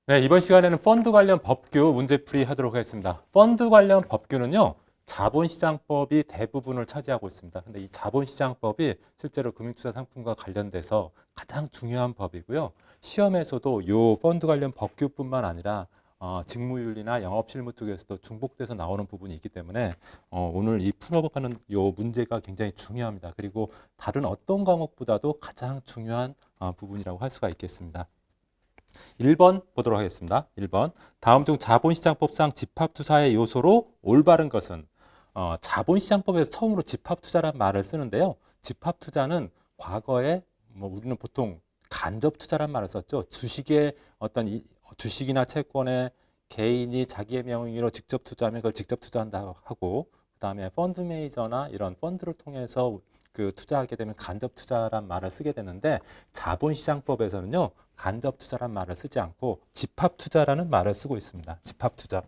네, 이번 시간에는 펀드 관련 법규 문제풀이 하도록 하겠습니다. 펀드 관련 법규는요, 자본시장법이 대부분을 차지하고 있습니다. 근데 이 자본시장법이 실제로 금융투자 상품과 관련돼서 가장 중요한 법이고요. 시험에서도 이 펀드 관련 법규뿐만 아니라 직무윤리나 영업실무 쪽에서도 중복돼서 나오는 부분이 있기 때문에 오늘 이 풀어가는 이 문제가 굉장히 중요합니다. 그리고 다른 어떤 과목보다도 가장 중요한 부분이라고 할 수가 있겠습니다. 1번 보도록 하겠습니다. 1번. 다음 중 자본시장법상 집합투자의 요소로 올바른 것은 자본시장법에서 처음으로 집합투자란 말을 쓰는데요. 집합투자는 과거에 우리는 보통 간접투자란 말을 썼죠. 주식의 어떤 주식이나 채권에 개인이 자기의 명의로 직접 투자하면 그걸 직접 투자한다고 하고, 그다음에 펀드 매니저나 이런 펀드를 통해서 그 투자하게 되면 간접 투자란 말을 쓰게 되는데, 자본시장법에서는요 간접 투자란 말을 쓰지 않고 집합 투자라는 말을 쓰고 있습니다. 집합 투자.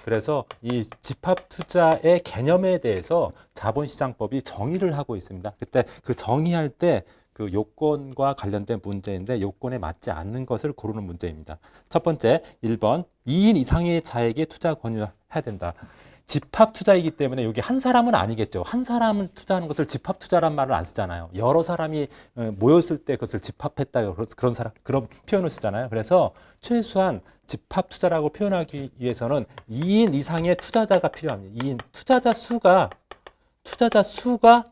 그래서 이 집합 투자의 개념에 대해서 자본시장법이 정의를 하고 있습니다. 그때 그 정의할 때 그 요건과 관련된 문제인데, 요건에 맞지 않는 것을 고르는 문제입니다. 첫 번째, 1번 2인 이상의 자에게 투자 권유해야 된다. 집합 투자이기 때문에 여기 한 사람은 아니겠죠. 한 사람은 투자하는 것을 집합 투자란 말을 안 쓰잖아요. 여러 사람이 모였을 때 그것을 집합했다, 그런 표현을 쓰잖아요. 그래서 최소한 집합 투자라고 표현하기 위해서는 2인 이상의 투자자가 필요합니다. 2인 투자자 수가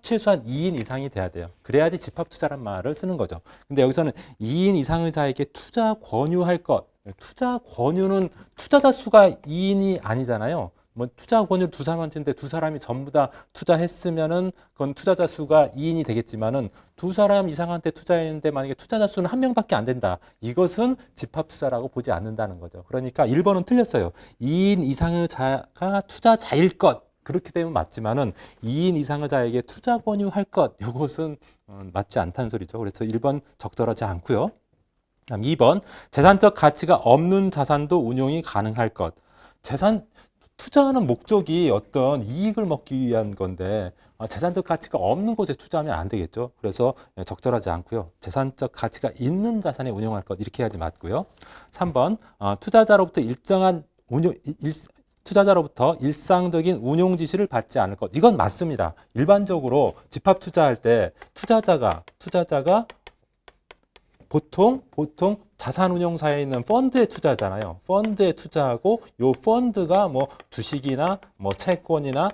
최소한 2인 이상이 돼야 돼요. 그래야지 집합 투자란 말을 쓰는 거죠. 근데 여기서는 2인 이상의 자에게 투자 권유할 것. 투자 권유는 투자자 수가 2인이 아니잖아요. 투자 권유 두 사람한테인데 두 사람이 전부 다 투자했으면은 그건 투자자 수가 2인이 되겠지만은 두 사람 이상한테 투자했는데 만약에 투자자 수는 한 명밖에 안 된다. 이것은 집합 투자라고 보지 않는다는 거죠. 그러니까 1번은 틀렸어요. 2인 이상의 자가 투자자일 것. 그렇게 되면 맞지만은 2인 이상의 자에게 투자 권유할 것. 이것은 맞지 않다는 소리죠. 그래서 1번 적절하지 않고요. 그다음 2번 재산적 가치가 없는 자산도 운용이 가능할 것. 투자하는 목적이 어떤 이익을 먹기 위한 건데 재산적 가치가 없는 곳에 투자하면 안 되겠죠. 그래서 적절하지 않고요. 재산적 가치가 있는 자산에 운용할 것, 이렇게 해야지 맞고요. 3번 투자자로부터 일상적인 운용 지시를 받지 않을 것. 이건 맞습니다. 일반적으로 집합 투자할 때 투자자가 보통 자산운용사에 있는 펀드에 투자하잖아요. 펀드에 투자하고 요 펀드가 주식이나 채권이나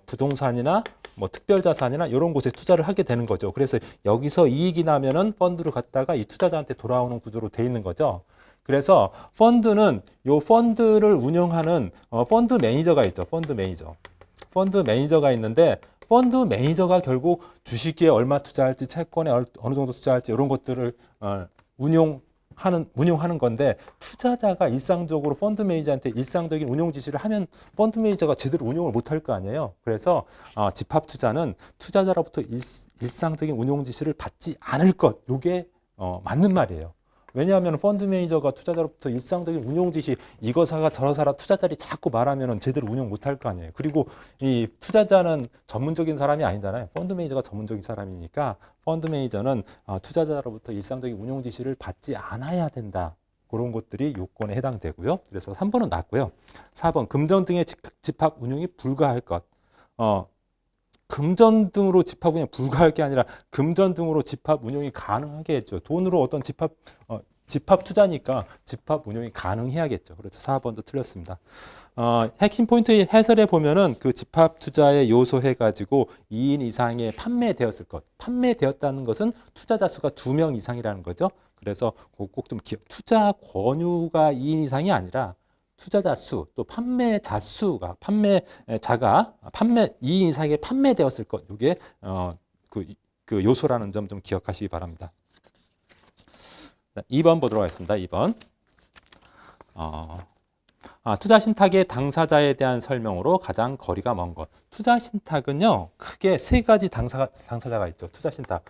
부동산이나 특별자산이나 이런 곳에 투자를 하게 되는 거죠. 그래서 여기서 이익이 나면은 펀드를 갖다가 이 투자자한테 돌아오는 구조로 돼 있는 거죠. 그래서 펀드는 요 펀드를 운영하는 펀드 매니저가 있죠. 펀드 매니저가 있는데, 펀드 매니저가 결국 주식에 얼마 투자할지, 채권에 어느 정도 투자할지 이런 것들을 운용하는 건데, 투자자가 일상적으로 펀드 매니저한테 일상적인 운용 지시를 하면 펀드 매니저가 제대로 운용을 못할 거 아니에요. 그래서 집합 투자는 투자자로부터 일상적인 운용 지시를 받지 않을 것. 이게 맞는 말이에요. 왜냐하면 펀드 매니저가 투자자로부터 일상적인 운용 지시, 이거 사가 저거 사라 투자자리 자꾸 말하면 제대로 운용 못할 거 아니에요. 그리고 이 투자자는 전문적인 사람이 아니잖아요. 펀드 매니저가 전문적인 사람이니까 펀드 매니저는 투자자로부터 일상적인 운용 지시를 받지 않아야 된다. 그런 것들이 요건에 해당되고요. 그래서 3번은 맞고요. 4번 금전 등의 집합 운용이 불가할 것. 금전 등으로 집합 운용이 불가할 게 아니라 금전 등으로 집합 운용이 가능하게 했죠. 돈으로 어떤 집합 투자니까 집합 운용이 가능해야겠죠. 그래서 4번도 틀렸습니다. 핵심 포인트 해설에 보면은 그 집합 투자의 요소 해가지고 2인 이상의 판매되었을 것. 판매되었다는 것은 투자자 수가 2명 이상이라는 거죠. 그래서 꼭 좀 투자 권유가 2인 이상이 아니라 투자자 수, 또 판매자 수가, 2인 이상에 판매되었을 것. 이게 그 요소라는 점 좀 기억하시기 바랍니다. 2번 보도록 하겠습니다. 2번. 투자 신탁의 당사자에 대한 설명으로 가장 거리가 먼 것. 투자 신탁은요, 크게 세 가지 당사자가 있죠. 투자 신탁.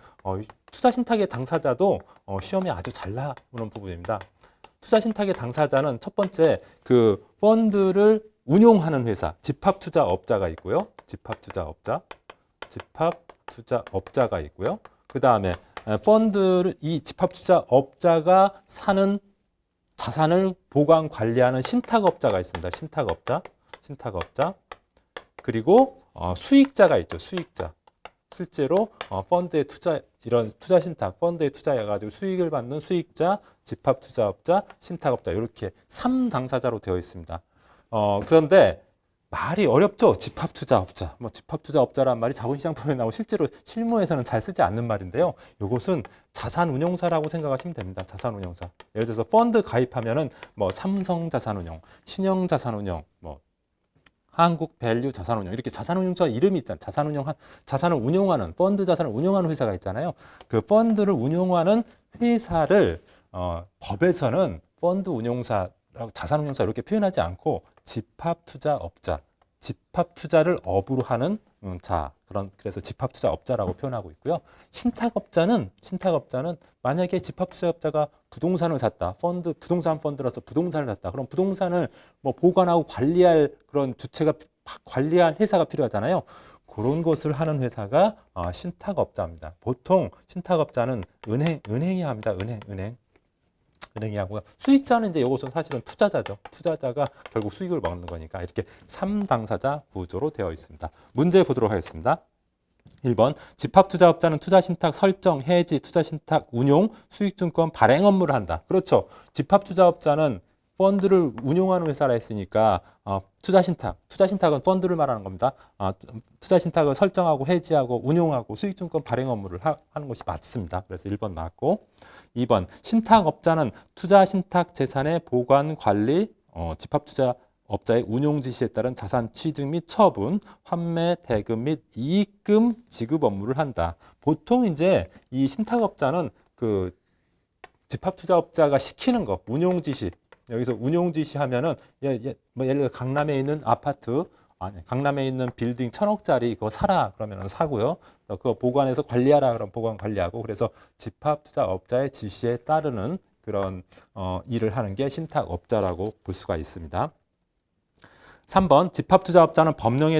투자 신탁의 당사자도 시험에 아주 잘 나오는 부분입니다. 투자 신탁의 당사자는 첫 번째, 그 펀드를 운용하는 회사, 집합 투자업자가 있고요. 집합 투자업자가 있고요. 그 다음에 펀드를 이 집합투자업자가 사는 자산을 보관 관리하는 신탁업자가 있습니다. 신탁업자. 그리고 수익자가 있죠. 수익자. 실제로 펀드에 이런 투자 신탁, 펀드에 투자해가지고 수익을 받는 수익자, 집합투자업자, 신탁업자 이렇게 3당사자로 되어 있습니다. 그런데 말이 어렵죠. 집합투자업자. 집합투자업자란 말이 자본시장법에 나오고 실제로 실무에서는 잘 쓰지 않는 말인데요. 이것은 자산운용사라고 생각하시면 됩니다. 자산운용사. 예를 들어서 펀드 가입하면은 삼성자산운용, 신영자산운용, 한국밸류 자산운용 이렇게 자산운용사 이름이 있잖아요. 자산을 운용하는 펀드 자산을 운용하는 회사가 있잖아요. 그 펀드를 운용하는 회사를 법에서는 펀드 운용사라고 자산운용사 이렇게 표현하지 않고 집합투자업자, 집합투자를 업으로 하는 그래서 집합투자업자라고 표현하고 있고요. 신탁업자는 만약에 집합투자업자가 부동산을 샀다. 부동산 펀드라서 부동산을 샀다. 그럼 부동산을 보관하고 관리할 그런 주체가 관리할 회사가 필요하잖아요. 그런 것을 하는 회사가 신탁업자입니다. 보통 신탁업자는 은행이 합니다. 은행이 하고요. 수익자는 이제 이것은 사실은 투자자죠. 투자자가 결국 수익을 먹는 거니까 이렇게 3당사자 구조로 되어 있습니다. 문제 보도록 하겠습니다. 1번 집합투자업자는 투자신탁 설정, 해지, 투자신탁 운용, 수익증권 발행 업무를 한다. 그렇죠. 집합투자업자는 펀드를 운용하는 회사라 했으니까 투자신탁은 펀드를 말하는 겁니다. 투자신탁을 설정하고 해지하고 운용하고 수익증권 발행 업무를 하는 것이 맞습니다. 그래서 1번 맞고 2번 신탁업자는 투자신탁 재산의 보관 관리, 집합투자업자의 운용 지시에 따른 자산 취득 및 처분, 환매, 대금 및 이익금 지급 업무를 한다. 보통 이제 이 신탁업자는 그 집합투자업자가 시키는 거, 운용 지시. 여기서 운용 지시하면은 예를 들어 강남에 있는 아파트, 강남에 있는 빌딩 1,000억짜리 그거 사라 그러면 사고요. 그거 보관해서 관리하라 그러면 보관 관리하고 그래서 집합투자업자의 지시에 따르는 그런 일을 하는 게 신탁업자라고 볼 수가 있습니다. 3번 집합투자업자는 법령에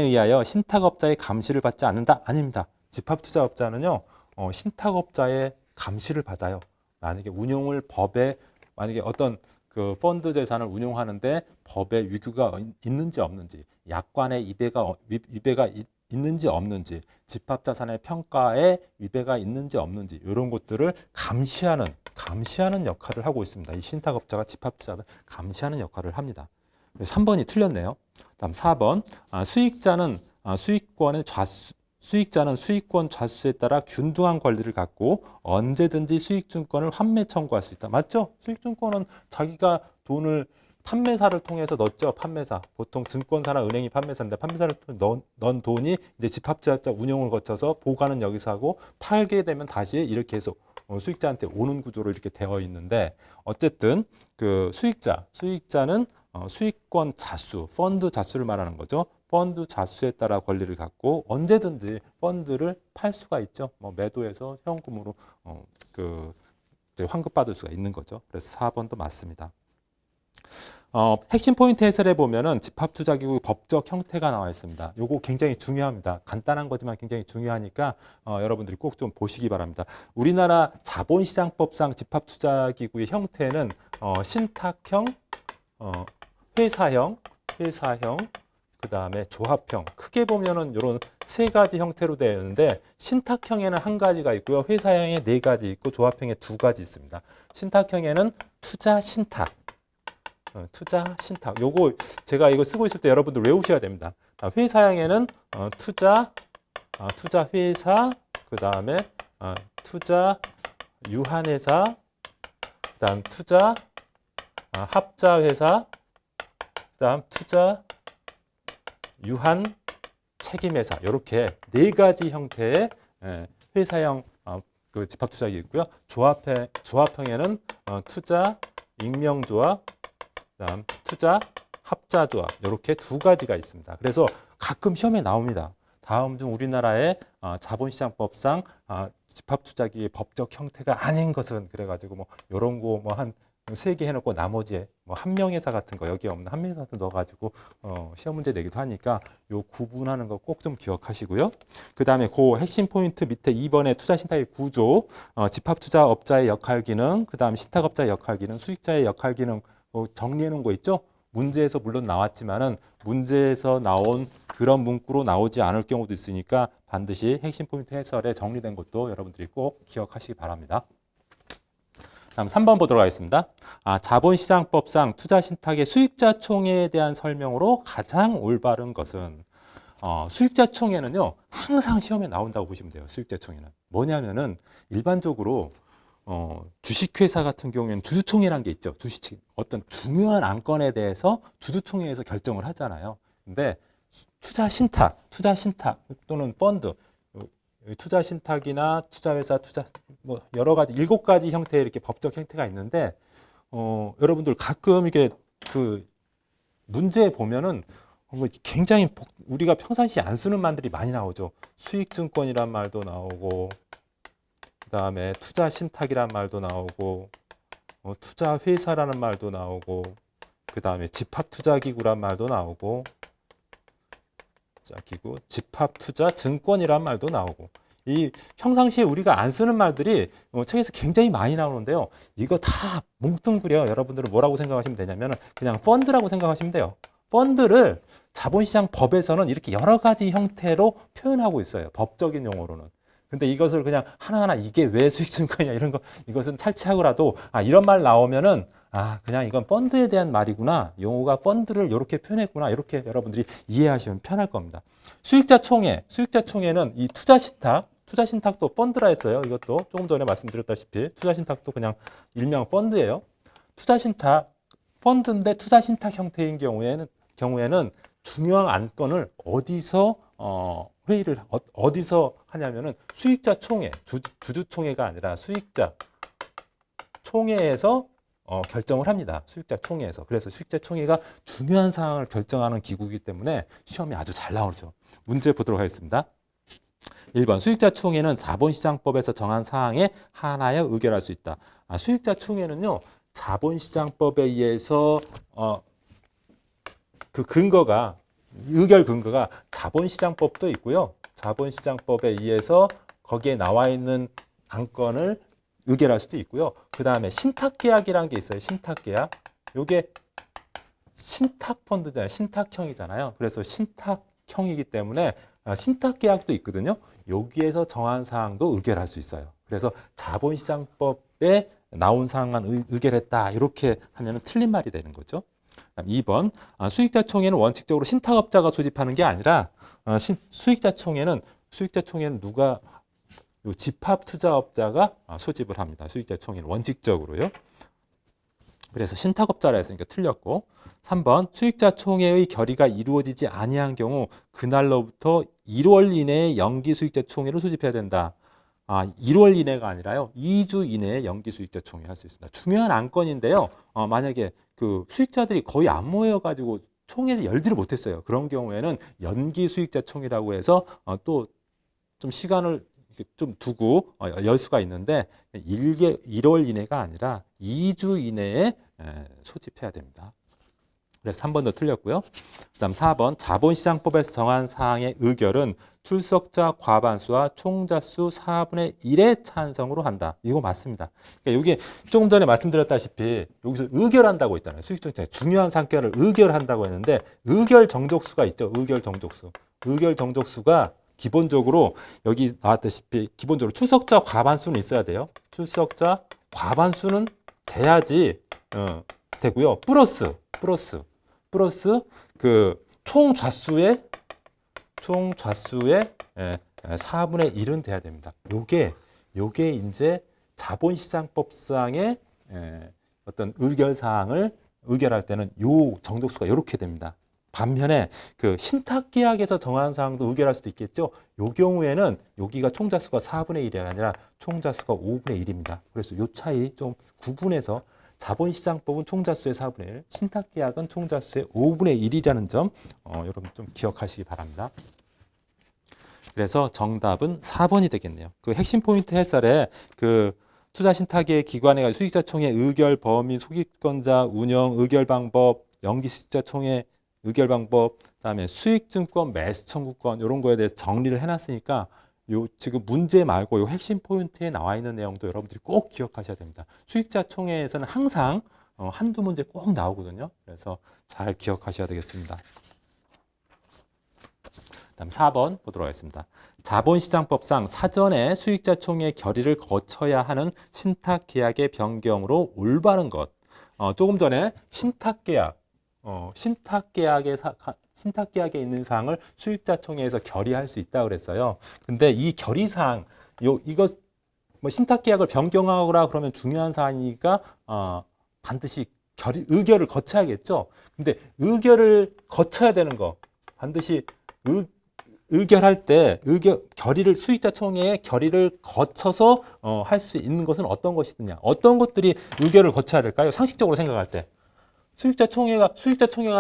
의하여 신탁업자의 감시를 받지 않는다. 아닙니다. 집합투자업자는요 신탁업자의 감시를 받아요. 만약에 만약에 어떤 그 펀드 재산을 운용하는데 법에 위규가 있는지 없는지, 약관의 위배가 있는지 없는지, 집합자산의 평가에 위배가 있는지 없는지 이런 것들을 감시하는 역할을 하고 있습니다. 이 신탁업자가 집합투자를 감시하는 역할을 합니다. 3번이 틀렸네요. 다음 4번 수익자는 수익권 좌수에 따라 균등한 권리를 갖고 언제든지 수익증권을 환매 청구할 수 있다. 맞죠? 수익증권은 자기가 돈을 판매사를 통해서 넣었죠. 판매사. 보통 증권사나 은행이 판매사인데 판매사를 통해 넣은 돈이 이제 집합투자자 운용을 거쳐서 보관은 여기서 하고 팔게 되면 다시 이렇게 해서 수익자한테 오는 구조로 이렇게 되어 있는데 어쨌든 그 수익자는 수익권 좌수, 펀드 좌수를 말하는 거죠. 펀드 좌수에 따라 권리를 갖고 언제든지 펀드를 팔 수가 있죠. 매도해서 현금으로 환급받을 수가 있는 거죠. 그래서 4번도 맞습니다. 핵심 포인트 해설에 보면은 집합투자기구 법적 형태가 나와 있습니다. 요거 굉장히 중요합니다. 간단한 거지만 굉장히 중요하니까 여러분들이 꼭 좀 보시기 바랍니다. 우리나라 자본시장법상 집합투자기구의 형태는 신탁형, 회사형, 그 다음에 조합형. 크게 보면은 이런 세 가지 형태로 되어 있는데 신탁형에는 한 가지가 있고요. 회사형에 네 가지 있고 조합형에 두 가지 있습니다. 신탁형에는 투자 신탁. 요거 제가 이거 쓰고 있을 때 여러분들 외우셔야 됩니다. 회사형에는 투자 회사, 그 다음에 투자 유한회사, 그 다음 투자 합자 회사, 그 다음 투자 유한 책임회사 이렇게 네 가지 형태의 회사형 그 집합투자기 있고요. 조합형에는 투자 익명조합, 그다음 투자 합자조합 이렇게 두 가지가 있습니다. 그래서 가끔 시험에 나옵니다. 다음 중 우리나라의 자본시장법상 집합투자기의 법적 형태가 아닌 것은 그래가지고 이런 거 한 세 개 해놓고 나머지에 뭐 한명회사 같은 거 여기 없는 한명회사도 넣어가지고 시험 문제 내기도 하니까 요 구분하는 거 꼭 좀 기억하시고요. 그 다음에 그 핵심 포인트 밑에 2번의 투자 신탁의 구조, 집합투자업자의 역할 기능, 그 다음 신탁업자의 역할 기능, 수익자의 역할 기능 정리해 놓은 거 있죠? 문제에서 물론 나왔지만은 문제에서 나온 그런 문구로 나오지 않을 경우도 있으니까 반드시 핵심 포인트 해설에 정리된 것도 여러분들이 꼭 기억하시기 바랍니다. 다음 3번 보도록 하겠습니다. 자본시장법상 투자신탁의 수익자총회에 대한 설명으로 가장 올바른 것은 수익자총회는요 항상 시험에 나온다고 보시면 돼요. 수익자총회는 뭐냐면은 일반적으로 주식회사 같은 경우에는 주주총회라는 게 있죠. 어떤 중요한 안건에 대해서 주주총회에서 결정을 하잖아요. 근데 투자신탁 또는 펀드, 투자신탁이나 투자회사, 뭐 여러 가지 7가지 형태의 이렇게 법적 형태가 있는데 여러분들 가끔 이게 그 문제에 보면은 굉장히 우리가 평상시에 안 쓰는 말들이 많이 나오죠. 수익증권이란 말도 나오고 그다음에 투자신탁이란 말도 나오고 투자회사라는 말도 나오고 그다음에 집합투자기구란 말도 나오고 기구, 집합투자증권이란 말도 나오고 이 평상시에 우리가 안 쓰는 말들이 책에서 굉장히 많이 나오는데요. 이거 다 뭉뚱그려 여러분들은 뭐라고 생각하시면 되냐면 그냥 펀드라고 생각하시면 돼요. 펀드를 자본시장 법에서는 이렇게 여러 가지 형태로 표현하고 있어요. 법적인 용어로는. 근데 이것을 그냥 하나하나 이게 왜 수익증권이냐 이런 거 이것은 탈취하고라도 이런 말 나오면은 그냥 이건 펀드에 대한 말이구나. 용어가 펀드를 이렇게 표현했구나. 이렇게 여러분들이 이해하시면 편할 겁니다. 수익자총회는 이 투자신탁도 펀드라 했어요. 이것도 조금 전에 말씀드렸다시피 투자신탁도 그냥 일명 펀드예요. 투자신탁 펀드인데 투자신탁 형태인 경우에는 중요한 안건을 어디서 회의를 어디서 하냐면은 수익자총회, 주주총회가 아니라 수익자총회에서 결정을 합니다. 수익자총회에서. 그래서 수익자총회가 중요한 사항을 결정하는 기구이기 때문에 시험이 아주 잘 나오죠. 문제 보도록 하겠습니다. 1번 수익자총회는 자본시장법에서 정한 사항에 한하여 의결할 수 있다. 수익자총회는요. 자본시장법에 의해서 그 근거가 의결 근거가 자본시장법도 있고요. 자본시장법에 의해서 거기에 나와 있는 안건을 의결할 수도 있고요. 그 다음에 신탁계약이라는 게 있어요. 신탁계약. 이게 신탁펀드잖아요. 신탁형이잖아요. 그래서 신탁형이기 때문에 신탁계약도 있거든요. 여기에서 정한 사항도 의결할 수 있어요. 그래서 자본시장법에 나온 사항만 의결했다. 이렇게 하면 틀린 말이 되는 거죠. 2번 수익자총회는 원칙적으로 신탁업자가 소집하는 게 아니라 수익자총회는 누가 집합투자업자가 소집을 합니다. 수익자총회는 원칙적으로요. 그래서 신탁업자라 했으니까 틀렸고 3번 수익자총회의 결의가 이루어지지 아니한 경우 그날로부터 1월 이내에 연기 수익자총회를 소집해야 된다. 1월 이내가 아니라요. 2주 이내에 연기 수익자총회 할 수 있습니다. 중요한 안건인데요. 만약에 그 수익자들이 거의 안 모여가지고 총회를 열지를 못했어요. 그런 경우에는 연기 수익자총회라고 해서 또 좀 시간을 좀 두고 열 수가 있는데 1월 이내가 아니라 2주 이내에 소집해야 됩니다. 그래서 3번도 틀렸고요. 그다음 4번 자본시장법에서 정한 사항의 의결은 출석자 과반수와 총자수 4분의 1의 찬성으로 한다. 이거 맞습니다. 그러니까 여기 조금 전에 말씀드렸다시피 여기서 의결한다고 있잖아요. 수익정책 중요한 사건을 의결한다고 했는데 의결 정족수가 있죠. 의결 정족수가 기본적으로 여기 나왔다시피 기본적으로 출석자 과반수는 있어야 돼요. 출석자 과반수는 돼야지 되고요. 플러스 그 총좌수의 4분의 1은 돼야 됩니다. 요게 이제 자본시장법상의 어떤 의결 사항을 의결할 때는 요 정족수가 이렇게 됩니다. 반면에 그 신탁계약에서 정한 사항도 의결할 수도 있겠죠. 요 경우에는 여기가 총자수가 4분의 1이 아니라 총자수가 5분의 1입니다. 그래서 요 차이 좀 구분해서 자본시장법은 총자수의 4분의 1, 신탁계약은 총자수의 5분의 1이라는 점 여러분 좀 기억하시기 바랍니다. 그래서 정답은 4번이 되겠네요. 그 핵심 포인트 해설에 그 투자 신탁의 기관에 수익자총회 의결 범위, 소기권자 운영 의결 방법, 연기수익자총회 의결 방법, 그다음에 수익증권 매수 청구권 이런 거에 대해서 정리를 해놨으니까 요 지금 문제 말고 요 핵심 포인트에 나와 있는 내용도 여러분들이 꼭 기억하셔야 됩니다. 수익자총회에서는 항상 한두 문제 꼭 나오거든요. 그래서 잘 기억하셔야 되겠습니다. 다음 4번 보도록 하겠습니다. 자본시장법상 사전에 수익자총회 결의를 거쳐야 하는 신탁계약의 변경으로 올바른 것. 조금 전에 신탁계약, 신탁계약에 있는 사항을 수익자총회에서 결의할 수 있다고 그랬어요. 근데 이 결의사항, 이거 뭐 신탁계약을 변경하거나 그러면 중요한 사항이니까 반드시 의결을 거쳐야겠죠. 근데 의결을 거쳐야 되는 거 반드시 의결할 때 결의를 수익자총회의 결의를 거쳐서 할 수 있는 것은 어떤 것이느냐? 어떤 것들이 의결을 거쳐야 될까요? 상식적으로 생각할 때 수익자총회가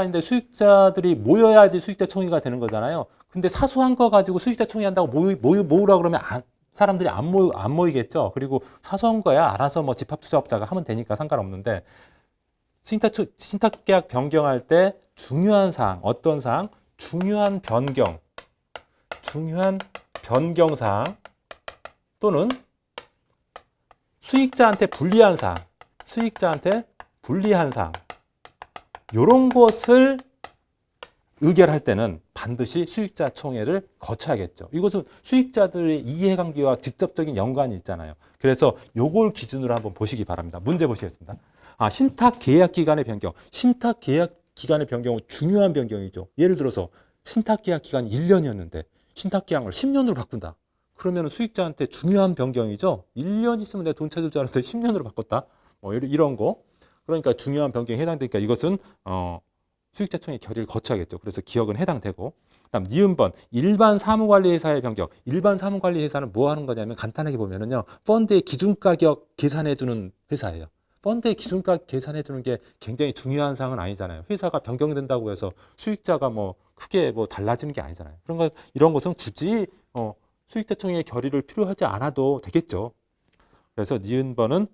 있는데 수익자들이 모여야지 수익자총회가 되는 거잖아요. 근데 사소한 거 가지고 수익자총회 한다고 모으라 그러면 사람들이 안 모이겠죠. 그리고 사소한 거야 알아서 뭐 집합투자업자가 하면 되니까 상관없는데 신탁계약 변경할 때 중요한 사항, 어떤 사항? 중요한 변경사항 또는 수익자한테 불리한 사항 이런 것을 의결할 때는 반드시 수익자총회를 거쳐야겠죠. 이것은 수익자들의 이해관계와 직접적인 연관이 있잖아요. 그래서 요걸 기준으로 한번 보시기 바랍니다. 문제 보시겠습니다. 신탁계약기간의 변경. 신탁계약기간의 변경은 중요한 변경이죠. 예를 들어서 신탁계약기간이 1년이었는데 신탁계약을 10년으로 바꾼다. 그러면 수익자한테 중요한 변경이죠. 1년 있으면 내가 돈 찾을 줄 알았는데 10년으로 바꿨다. 뭐 이런 거. 그러니까 중요한 변경에 해당되니까 이것은 수익자총회 결의를 거쳐야겠죠. 그래서 기억은 해당되고. 그다음 니은번 일반 사무관리회사의 변경. 일반 사무관리회사는 뭐 하는 거냐면 간단하게 보면은요. 펀드의 기준가격 계산해주는 회사예요. 펀드의 기준가격 계산해주는 게 굉장히 중요한 사항은 아니잖아요. 회사가 변경된다고 해서 수익자가 뭐 크게 뭐 달라지는 게 아니잖아요. 이런 것은 굳이 수익자총회의 결의를 필요하지 않아도 되겠죠. 그래서 니은번은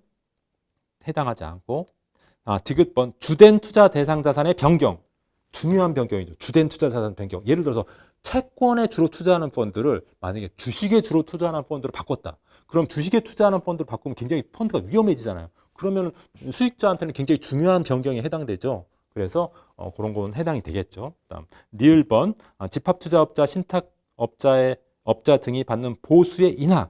해당하지 않고 디귿번 주된 투자 대상 자산의 변경. 중요한 변경이죠. 주된 투자 자산 변경. 예를 들어서 채권에 주로 투자하는 펀드를 만약에 주식에 주로 투자하는 펀드로 바꿨다. 그럼 주식에 투자하는 펀드로 바꾸면 굉장히 펀드가 위험해지잖아요. 그러면 수익자한테는 굉장히 중요한 변경에 해당되죠. 그래서 그런 건 해당이 되겠죠. 그다음 리을번 집합투자업자, 신탁업자 등이 받는 보수의 인하.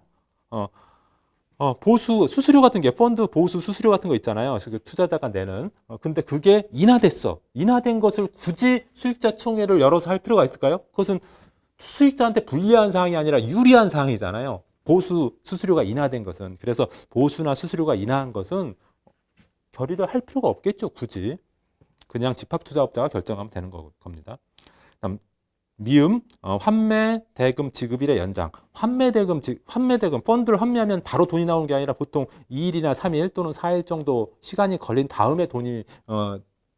보수 수수료 같은 게 펀드 보수 수수료 같은 거 있잖아요. 그 투자자가 내는. 근데 그게 인하됐어. 인하된 것을 굳이 수익자총회를 열어서 할 필요가 있을까요? 그것은 수익자한테 불리한 사항이 아니라 유리한 사항이잖아요. 보수 수수료가 인하된 것은. 그래서 보수나 수수료가 인하한 것은 결의를 할 필요가 없겠죠. 굳이. 그냥 집합투자업자가 결정하면 되는 겁니다. 그다음 미음 환매 대금 지급일의 연장. 환매 대금 펀드를 환매하면 바로 돈이 나오는 게 아니라 보통 2일이나 3일 또는 4일 정도 시간이 걸린 다음에 돈이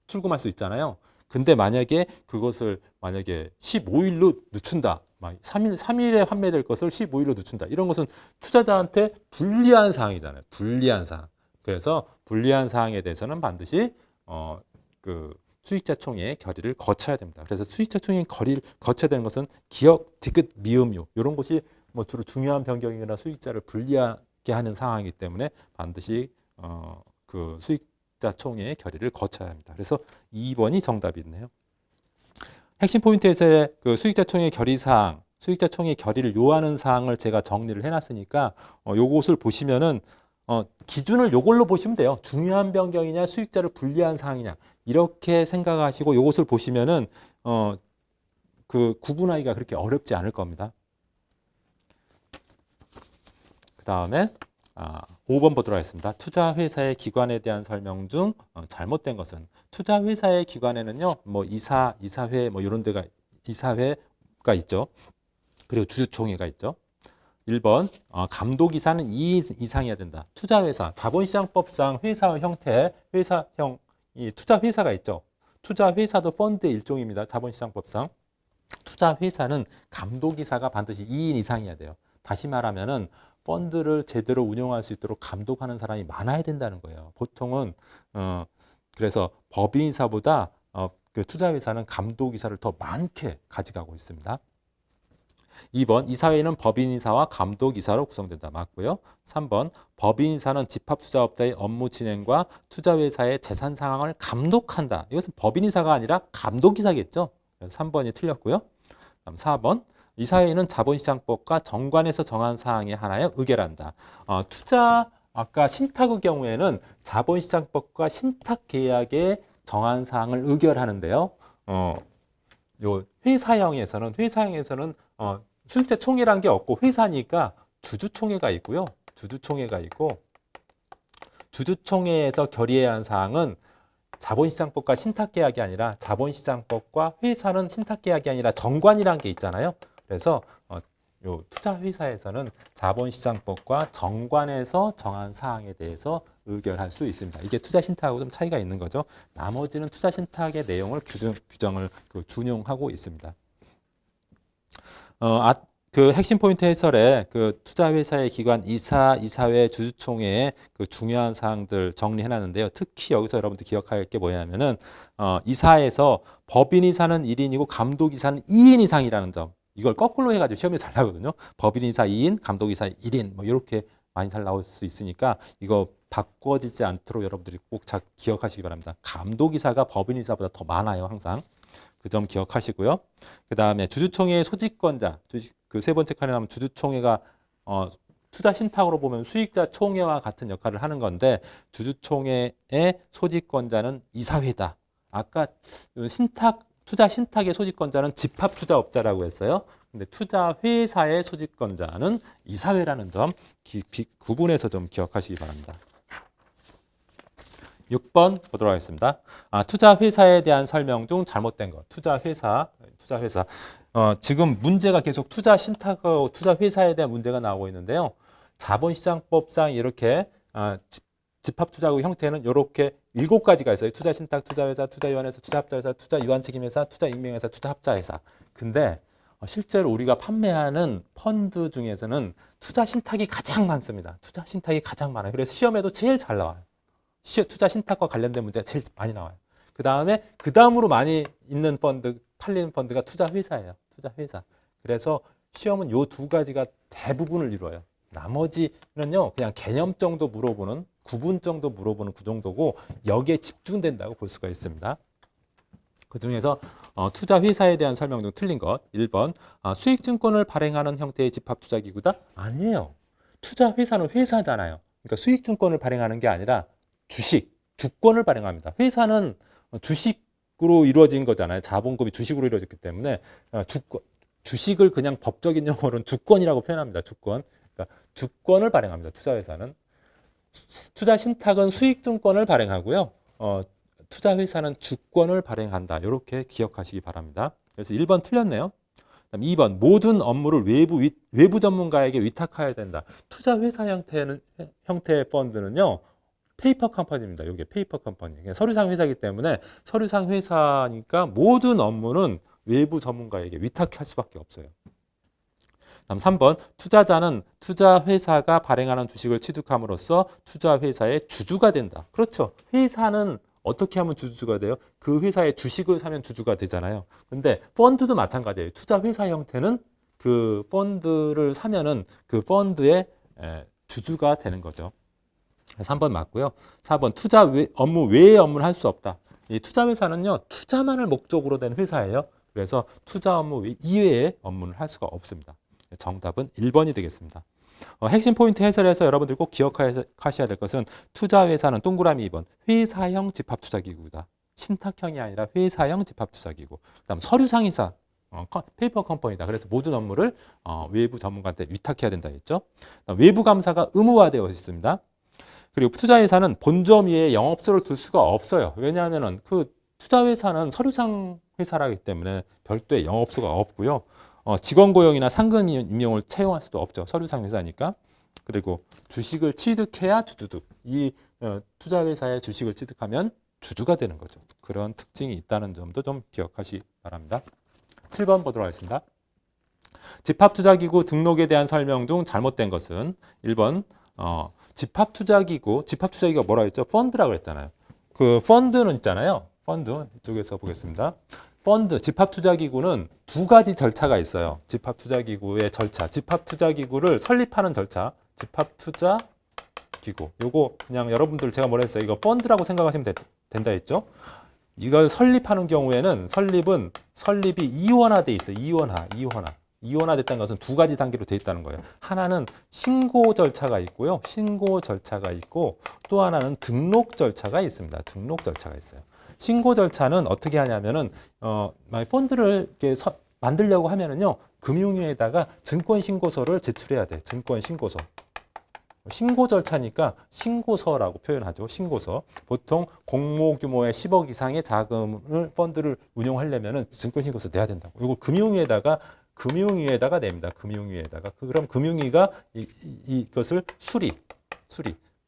출금할 수 있잖아요. 근데 만약에 그것을 15일로 늦춘다. 3일에 환매될 것을 15일로 늦춘다. 이런 것은 투자자한테 불리한 사항이잖아요. 불리한 사항. 그래서 불리한 사항에 대해서는 반드시 수익자총회의 결의를 거쳐야 됩니다. 그래서 수익자총회의 결의를 거쳐야 되는 것은 기억, 디귿, 미음요 이런 것이 뭐 주로 중요한 변경이나 수익자를 불리하게 하는 상황이기 때문에 반드시 그 수익자총회의 결의를 거쳐야 합니다. 그래서 2번이 정답이 있네요. 핵심 포인트에서의 그 수익자총회 결의사항, 수익자총회 결의를 요하는 사항을 제가 정리를 해놨으니까 요것을 보시면은 기준을 요걸로 보시면 돼요. 중요한 변경이냐 수익자를 불리한 사항이냐 이렇게 생각하시고 요것을 보시면은 그 구분하기가 그렇게 어렵지 않을 겁니다. 그 다음에 5번 보도록 하겠습니다. 투자회사의 기관에 대한 설명 중 잘못된 것은 투자회사의 기관에는요, 뭐 이사회 뭐 이런 데가 이사회가 있죠. 그리고 주주총회가 있죠. 1번 감독이사는 2인 이상이어야 된다. 투자회사 자본시장법상 회사의 형태 회사형 이 투자회사가 있죠. 투자회사도 펀드의 일종입니다. 자본시장법상 투자회사는 감독이사가 반드시 2인 이상이어야 돼요. 다시 말하면은 펀드를 제대로 운영할 수 있도록 감독하는 사람이 많아야 된다는 거예요. 보통은 그래서 법인이사보다 그 투자회사는 감독이사를 더 많게 가져가고 있습니다. 2번 이사회는 법인이사와 감독이사로 구성된다. 맞고요. 3번 법인이사는 집합투자업자의 업무 진행과 투자회사의 재산 상황을 감독한다. 이것은 법인이사가 아니라 감독이사겠죠. 3번이 틀렸고요. 다음 4번 이사회는 자본시장법과 정관에서 정한 사항에 한하여 의결한다. 아까 신탁의 경우에는 자본시장법과 신탁계약에 정한 사항을 의결하는데요. 요 회사형에서는 실제 총회란 게 없고 회사니까 주주총회가 있고요. 주주총회가 있고 주주총회에서 결의해야 하는 사항은 자본시장법과 신탁계약이 아니라 자본시장법과 회사는 신탁계약이 아니라 정관이라는 게 있잖아요. 그래서 요 투자회사에서는 자본시장법과 정관에서 정한 사항에 대해서 의결할 수 있습니다. 이게 투자신탁하고 좀 차이가 있는 거죠. 나머지는 투자신탁의 내용을 규정을 준용하고 있습니다. 그 핵심 포인트 해설에 그 투자회사의 기관 이사, 이사회, 주주총회의 그 중요한 사항들 정리해놨는데요. 특히 여기서 여러분들 기억할 게 뭐냐면은 이사에서 법인이사는 1인이고 감독이사는 2인 이상이라는 점. 이걸 거꾸로 해가지고 시험에 잘 나오거든요. 법인이사 2인, 감독이사 1인 뭐 이렇게 많이 잘 나올 수 있으니까 이거 바꿔지지 않도록 여러분들이 꼭 잘 기억하시기 바랍니다. 감독이사가 법인이사보다 더 많아요, 항상. 그 점 기억하시고요. 그 다음에 주주총회의 소집권자, 그 세 번째 칸에 나오면 주주총회가 투자 신탁으로 보면 수익자 총회와 같은 역할을 하는 건데 주주총회의 소집권자는 이사회다. 아까 투자 신탁의 소집권자는 집합투자업자라고 했어요. 근데 투자회사의 소집권자는 이사회라는 점 구분해서 좀 기억하시기 바랍니다. 6번 보도록 하겠습니다. 투자회사에 대한 설명 중 잘못된 것. 투자회사. 지금 문제가 계속 투자 신탁하고 투자회사에 대한 문제가 나오고 있는데요. 자본시장법상 이렇게 집합투자국 형태는 이렇게 7가지가 있어요. 투자신탁, 투자회사, 투자유한회사, 투자합자회사, 투자유한책임회사, 투자익명회사, 투자합자회사. 근데 실제로 우리가 판매하는 펀드 중에서는 투자신탁이 가장 많습니다. 투자신탁이 가장 많아요. 그래서 시험에도 제일 잘 나와요. 투자 신탁과 관련된 문제가 제일 많이 나와요. 그 다음으로 많이 있는 팔리는 펀드가 투자회사예요. 투자회사. 그래서 시험은 요 2가지가 대부분을 이루어요. 나머지는요, 그냥 개념 정도 물어보는, 구분 정도 물어보는 그 정도고, 여기에 집중된다고 볼 수가 있습니다. 그 중에서 투자회사에 대한 설명 중 틀린 것. 1번, 수익증권을 발행하는 형태의 집합투자기구다? 아니에요. 투자회사는 회사잖아요. 그러니까 수익증권을 발행하는 게 아니라 주권을 발행합니다. 회사는 주식으로 이루어진 거잖아요. 자본금이 주식으로 이루어졌기 때문에 주식을 그냥 법적인 용어로는 주권이라고 표현합니다. 주권. 그러니까 주권을 발행합니다. 투자회사는. 투자신탁은 수익증권을 발행하고요. 투자회사는 주권을 발행한다. 이렇게 기억하시기 바랍니다. 그래서 1번 틀렸네요. 그다음 2번 모든 업무를 외부 전문가에게 위탁해야 된다. 투자회사 형태의 펀드는요. 페이퍼 컴퍼니입니다. 이게 페이퍼 컴퍼니. 서류상 회사이기 때문에 서류상 회사니까 모든 업무는 외부 전문가에게 위탁할 수밖에 없어요. 다음 3번 투자자는 투자회사가 발행하는 주식을 취득함으로써 투자회사의 주주가 된다. 그렇죠. 회사는 어떻게 하면 주주가 돼요? 그 회사의 주식을 사면 주주가 되잖아요. 근데 펀드도 마찬가지예요. 투자회사 형태는 그 펀드를 사면은 그 펀드의 주주가 되는 거죠. 3번 맞고요. 4번 투자 업무 외의 업무를 할 수 없다. 이 투자회사는요. 투자만을 목적으로 된 회사예요. 그래서 투자 업무 이외의 업무를 할 수가 없습니다. 정답은 1번이 되겠습니다. 핵심 포인트 해설에서 여러분들 꼭 기억하셔야 될 것은 투자회사는 동그라미 2번 회사형 집합투자기구다. 신탁형이 아니라 회사형 집합투자기구. 그다음 서류상회사 페이퍼 컴퍼니다. 그래서 모든 업무를 외부 전문가한테 위탁해야 된다 했죠. 외부 감사가 의무화되어 있습니다. 그리고 투자회사는 본점 위에 영업소를 둘 수가 없어요. 왜냐하면 그 투자회사는 서류상 회사라기 때문에 별도의 영업소가 없고요. 직원 고용이나 상근 임용을 채용할 수도 없죠. 서류상 회사니까. 그리고 주식을 취득해야 주주득. 이 투자회사의 주식을 취득하면 주주가 되는 거죠. 그런 특징이 있다는 점도 좀 기억하시기 바랍니다. 7번 보도록 하겠습니다. 집합투자기구 등록에 대한 설명 중 잘못된 것은 1번 집합투자기구가 뭐라 했죠? 펀드라고 그랬잖아요. 그 펀드는 있잖아요. 펀드 이쪽에서 보겠습니다. 펀드, 집합투자기구는 두 가지 절차가 있어요. 집합투자기구의 절차, 집합투자기구를 설립하는 절차, 집합투자기구. 요거 그냥 여러분들 제가 뭐라 했어요? 이거 펀드라고 생각하시면 된다 했죠? 이걸 설립하는 경우에는 설립이 이원화돼 있어요. 이원화됐다는 것은 두 가지 단계로 돼 있다는 거예요. 하나는 신고 절차가 있고요. 신고 절차가 있고 또 하나는 등록 절차가 있습니다. 등록 절차가 있어요. 신고 절차는 어떻게 하냐면은 펀드를 이렇게 만들려고 하면은요. 금융위에다가 증권신고서를 제출해야 돼. 증권신고서. 신고 절차니까 신고서라고 표현하죠. 신고서. 보통 공모 규모의 10억 이상의 자금을 펀드를 운용하려면은 증권신고서 내야 된다고. 이거 금융위에다가 냅니다. 금융위에다가. 그럼 금융위가 이것을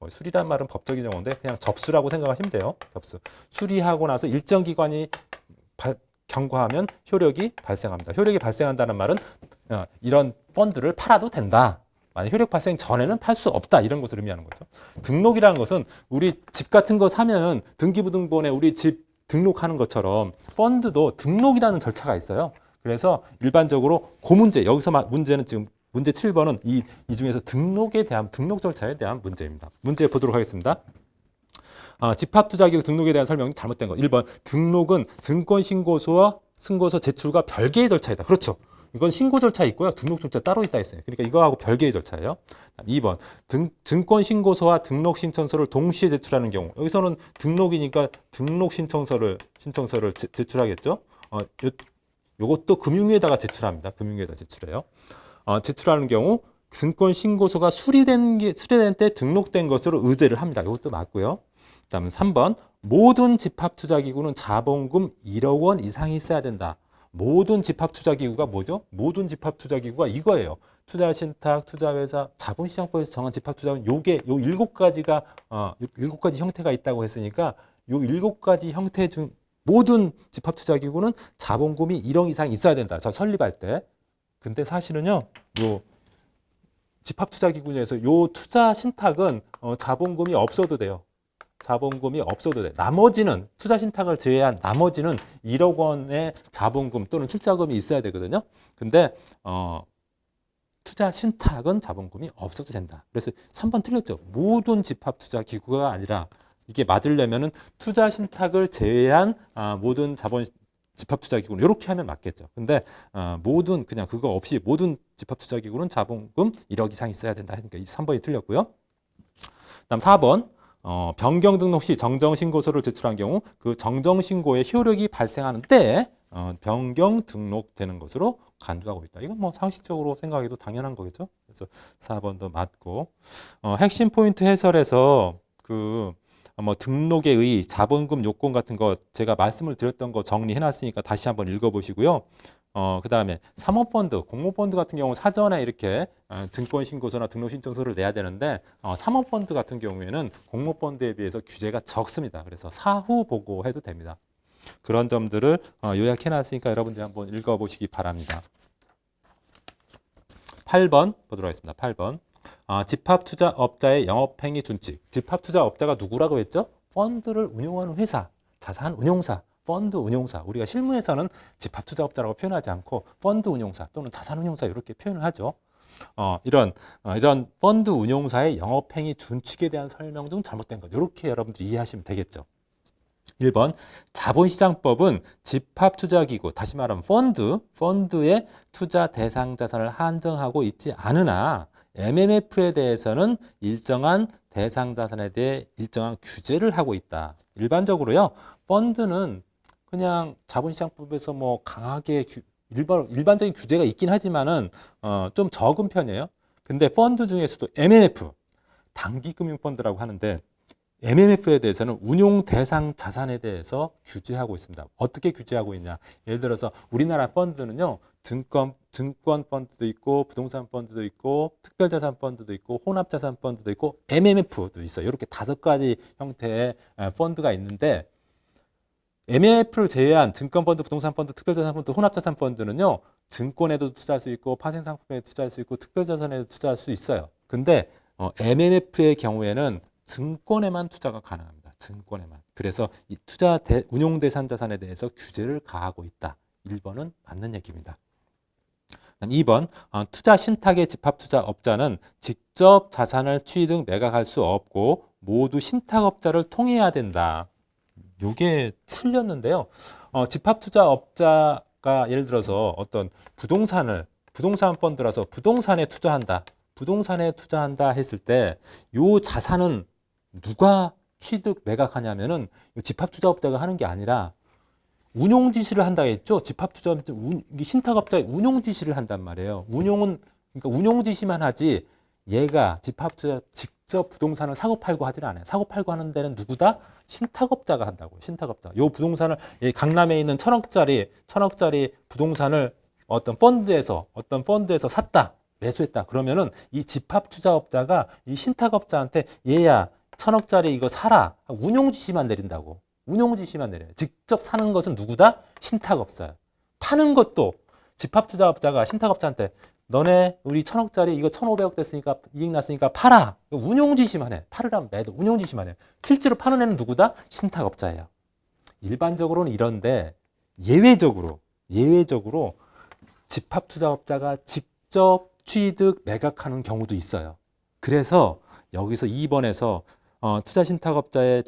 수리란 말은 법적인 용어인데 그냥 접수라고 생각하시면 돼요. 접수. 수리하고 나서 일정 기관이 경과하면 효력이 발생합니다. 효력이 발생한다는 말은 이런 펀드를 팔아도 된다. 만약 효력 발생 전에는 팔 수 없다. 이런 것을 의미하는 거죠. 등록이라는 것은 우리 집 같은 거 사면 등기부등본에 우리 집 등록하는 것처럼 펀드도 등록이라는 절차가 있어요. 그래서 일반적으로 그 문제, 여기서 문제는 지금 문제 7번은 이 중에서 등록 절차에 대한 문제입니다. 문제 보도록 하겠습니다. 집합투자기구 등록에 대한 설명이 잘못된 거. 1번, 등록은 증권신고서와 신고서 제출과 별개의 절차이다. 그렇죠. 이건 신고 절차 있고요. 등록 절차 따로 있다 했어요. 그러니까 이거하고 별개의 절차예요. 2번, 증권신고서와 등록신청서를 동시에 제출하는 경우. 여기서는 등록이니까 등록신청서를 제출하겠죠. 요것도 금융위에다가 제출합니다. 금융위에다 제출해요. 제출하는 경우 증권신고서가 수리된 때 등록된 것으로 의제를 합니다. 이것도 맞고요. 그다음에 3번 모든 집합투자기구는 자본금 1억 원 이상이 있어야 된다. 모든 집합투자기구가 뭐죠? 모든 집합투자기구가 이거예요. 투자신탁, 투자회사, 자본시장법에서 정한 집합투자는 요 7가지가 7가지 형태가 있다고 했으니까 요 7가지 형태 중 모든 집합투자기구는 자본금이 1억 이상 있어야 된다. 저 설립할 때. 근데 사실은요, 요 집합투자기구에서 요 투자신탁은 자본금이 없어도 돼요. 자본금이 없어도 돼. 나머지는 투자신탁을 제외한 나머지는 1억 원의 자본금 또는 출자금이 있어야 되거든요. 근데 투자신탁은 자본금이 없어도 된다. 그래서 3번 틀렸죠. 모든 집합투자기구가 아니라 이게 맞으려면은 투자신탁을 제외한 모든 집합투자기구는 이렇게 하면 맞겠죠. 근데 모든 그냥 그거 없이 모든 집합투자기구는 자본금 1억 이상 있어야 된다. 그러니까 이 3번이 틀렸고요. 그다음 4번 변경 등록 시 정정신고서를 제출한 경우 그 정정신고의 효력이 발생하는 때에 변경 등록되는 것으로 간주하고 있다. 이건 뭐 상식적으로 생각해도 당연한 거겠죠. 그래서 4번도 맞고 핵심 포인트 해설에서 뭐 등록에 의의 자본금 요건 같은 거 제가 말씀을 드렸던 거 정리해 놨으니까 다시 한번 읽어보시고요. 그 다음에 사모펀드, 공모펀드 같은 경우 사전에 이렇게 증권신고서나 등록신청서를 내야 되는데 사모펀드 같은 경우에는 공모펀드에 비해서 규제가 적습니다. 그래서 사후 보고해도 됩니다. 그런 점들을 요약해 놨으니까 여러분들이 한번 읽어보시기 바랍니다. 8번 보도록 하겠습니다. 8번. 집합투자업자의 영업행위 준칙. 집합투자업자가 누구라고 했죠? 펀드를 운용하는 회사, 자산운용사, 펀드 운용사. 우리가 실무에서는 집합투자업자라고 표현하지 않고 펀드 운용사 또는 자산운용사 이렇게 표현을 하죠. 이런 펀드 운용사의 영업행위 준칙에 대한 설명 중 잘못된 것. 이렇게 여러분들이 이해하시면 되겠죠. 1번 자본시장법은 집합투자기구, 다시 말하면 펀드의 투자 대상 자산을 한정하고 있지 않으나 MMF에 대해서는 일정한 대상 자산에 대해 일정한 규제를 하고 있다. 일반적으로요, 펀드는 그냥 자본시장법에서 뭐 강하게 일반적인 규제가 있긴 하지만은 좀 적은 편이에요. 근데 펀드 중에서도 MMF, 단기금융펀드라고 하는데 MMF에 대해서는 운용 대상 자산에 대해서 규제하고 있습니다. 어떻게 규제하고 있냐? 예를 들어서 우리나라 펀드는요, 증권 펀드도 있고, 부동산 펀드도 있고, 특별자산 펀드도 있고, 혼합자산 펀드도 있고, MMF도 있어요. 이렇게 5가지 형태의 펀드가 있는데, MMF를 제외한 증권 펀드, 부동산 펀드, 특별자산 펀드, 혼합자산 펀드는요, 증권에도 투자할 수 있고 파생상품에도 투자할 수 있고 특별자산에도 투자할 수 있어요. 근데 MMF의 경우에는 증권에만 투자가 가능합니다. 증권에만. 그래서 이 운용대상 자산에 대해서 규제를 가하고 있다. 1번은 맞는 얘기입니다. 2번, 투자 신탁의 집합투자업자는 직접 자산을 취득 매각할 수 없고 모두 신탁업자를 통해야 된다. 이게 틀렸는데요. 집합투자업자가 예를 들어서 어떤 부동산 펀드라서 부동산에 투자한다 했을 때 이 자산은 누가 취득 매각하냐면은 집합투자업자가 하는 게 아니라 운용 지시를 한다 했죠. 집합투자업자 신탁업자의 운용 지시를 한단 말이에요. 그러니까 운용 지시만 하지 얘가 집합투자 직접 부동산을 사고 팔고 하질 않아요. 사고 팔고 하는 데는 누구다? 신탁업자가 한다고요. 신탁업자. 요 부동산을 강남에 있는 천억짜리 부동산을 어떤 펀드에서 샀다. 매수했다. 그러면은 이 집합투자업자가 이 신탁업자한테 얘야 천억짜리 이거 사라. 운용 지시만 내린다고. 운용 지시만 내려요. 직접 사는 것은 누구다? 신탁업자예요. 파는 것도 집합투자업자가 신탁업자한테 너네 우리 천억짜리 이거 1,500억 됐으니까 이익 났으니까 팔아. 운용 지시만 해. 팔으라면 매도. 운용 지시만 해. 실제로 파는 애는 누구다? 신탁업자예요. 일반적으로는 이런데 예외적으로 집합투자업자가 직접 취득 매각하는 경우도 있어요. 그래서 여기서 2번에서 투자 신탁의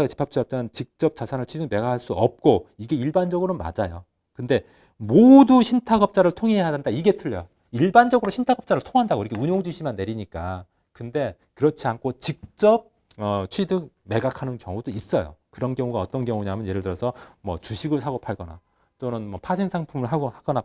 집합투자업자는 직접 자산을 취득 매각할 수 없고 이게 일반적으로는 맞아요. 근데 모두 신탁업자를 통해야 한다. 이게 틀려요. 일반적으로 신탁업자를 통한다고 이렇게 운용 지시만 내리니까. 근데 그렇지 않고 직접 취득 매각하는 경우도 있어요. 그런 경우가 어떤 경우냐면 예를 들어서 뭐 주식을 사고 팔거나 또는 뭐 파생 상품을 하거나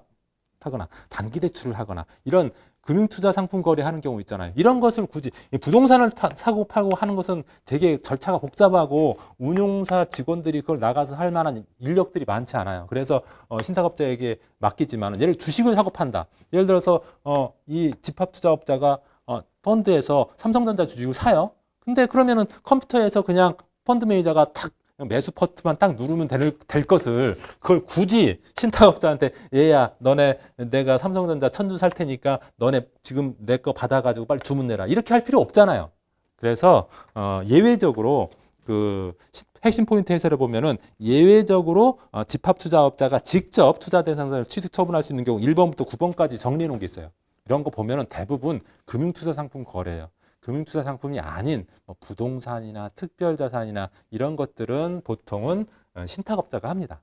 단기 대출을 하거나 이런 금융투자 상품 거래하는 경우 있잖아요. 이런 것을 굳이 부동산을 사고 팔고 하는 것은 되게 절차가 복잡하고 운용사 직원들이 그걸 나가서 할 만한 인력들이 많지 않아요. 그래서 신탁업자에게 맡기지만 예를 주식을 사고 판다. 예를 들어서 이 집합투자업자가 펀드에서 삼성전자 주식을 사요. 근데 그러면은 컴퓨터에서 그냥 펀드 매니저가 탁 매수 버튼만 딱 누르면 될 것을 그걸 굳이 신탁업자한테 얘야 너네 내가 삼성전자 1,000주 살 테니까 너네 지금 내 거 받아가지고 빨리 주문 내라 이렇게 할 필요 없잖아요. 그래서 예외적으로 그 핵심 포인트 해설을 보면은 예외적으로 집합투자업자가 직접 투자 대상자를 취득 처분할 수 있는 경우 1번부터 9번까지 정리해 놓은 게 있어요. 이런 거 보면은 대부분 금융투자 상품 거래예요. 금융투자 상품이 아닌 부동산이나 특별자산이나 이런 것들은 보통은 신탁업자가 합니다.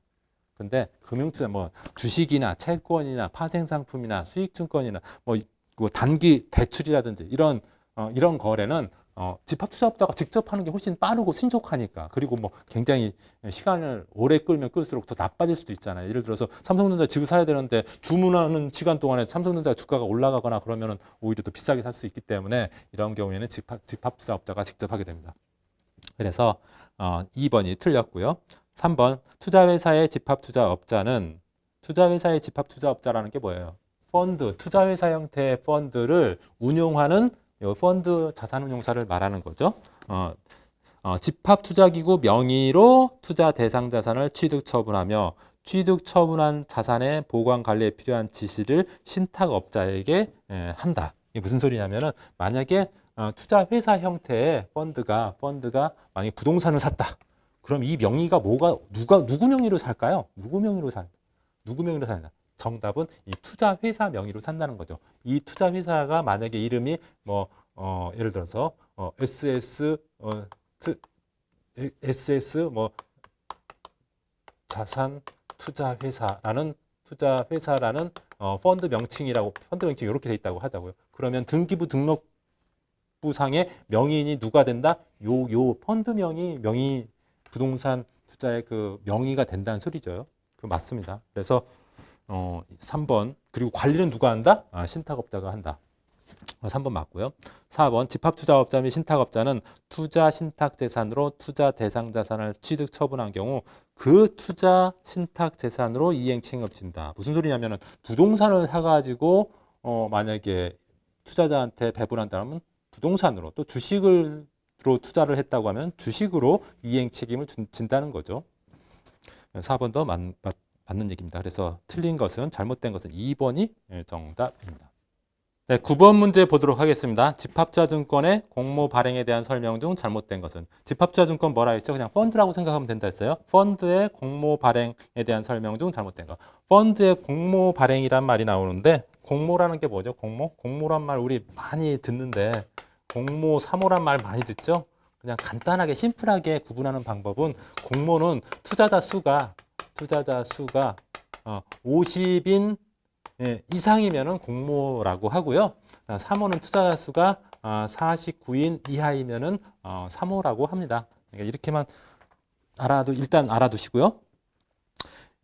근데 금융투자 주식이나 채권이나 파생상품이나 수익증권이나 단기 대출이라든지 이런 거래는 집합투자업자가 직접 하는 게 훨씬 빠르고 신속하니까 그리고 굉장히 시간을 오래 끌면 끌수록 더 나빠질 수도 있잖아요. 예를 들어서 삼성전자 지금 사야 되는데 주문하는 시간 동안에 삼성전자 주가가 올라가거나 그러면은 오히려 더 비싸게 살 수 있기 때문에 이런 경우에는 집합투자업자가 직접 하게 됩니다. 그래서 2번이 틀렸고요. 3번 투자회사의 집합투자업자는 투자회사의 집합투자업자라는 게 뭐예요? 펀드, 투자회사 형태의 펀드를 운용하는 펀드 자산운용사를 말하는 거죠. 집합투자기구 명의로 투자 대상 자산을 취득 처분하며 취득 처분한 자산의 보관 관리에 필요한 지시를 신탁업자에게 한다. 이게 무슨 소리냐면은 만약에 투자회사 형태의 펀드가 만약에 부동산을 샀다. 그럼 이 명의가 누구 명의로 살까요? 누구 명의로 산다. 정답은 이 투자회사 명의로 산다는 거죠. 이 투자회사가 만약에 이름이 예를 들어서 SS 자산 투자회사라는 펀드 명칭이 이렇게 돼 있다고 하자고요. 그러면 등기부 등록부상의 명의인이 누가 된다? 요 펀드 명의 부동산 투자의 그 명의가 된다는 소리죠. 그 맞습니다. 그래서 3번 그리고 관리는 누가 한다? 신탁업자가 한다. 3번 맞고요. 4번 집합투자업자 및 신탁업자는 투자 신탁재산으로 투자 대상 자산을 취득 처분한 경우 그 투자 신탁재산으로 이행책임을 진다. 무슨 소리냐면은 부동산을 사가지고 만약에 투자자한테 배분한다면 부동산으로 또 주식으로 투자를 했다고 하면 주식으로 이행책임을 진다는 거죠. 4번도 맞는 얘기입니다. 그래서 틀린 것은 잘못된 것은 2번이 정답입니다. 네, 9번 문제 보도록 하겠습니다. 집합투자증권의 공모 발행에 대한 설명 중 잘못된 것은 집합투자증권 뭐라 했죠? 그냥 펀드라고 생각하면 된다 했어요. 펀드의 공모 발행에 대한 설명 중 잘못된 것. 펀드의 공모 발행이란 말이 나오는데 공모라는 게 뭐죠? 공모란 말 우리 많이 듣는데 공모, 사모란 말 많이 듣죠? 그냥 간단하게 심플하게 구분하는 방법은 공모는 투자자 수가 50인 이상이면은 공모라고 하고요. 사모는 투자자 수가 49인 이하이면은 사모라고 합니다. 그러니까 이렇게만 일단 알아두시고요.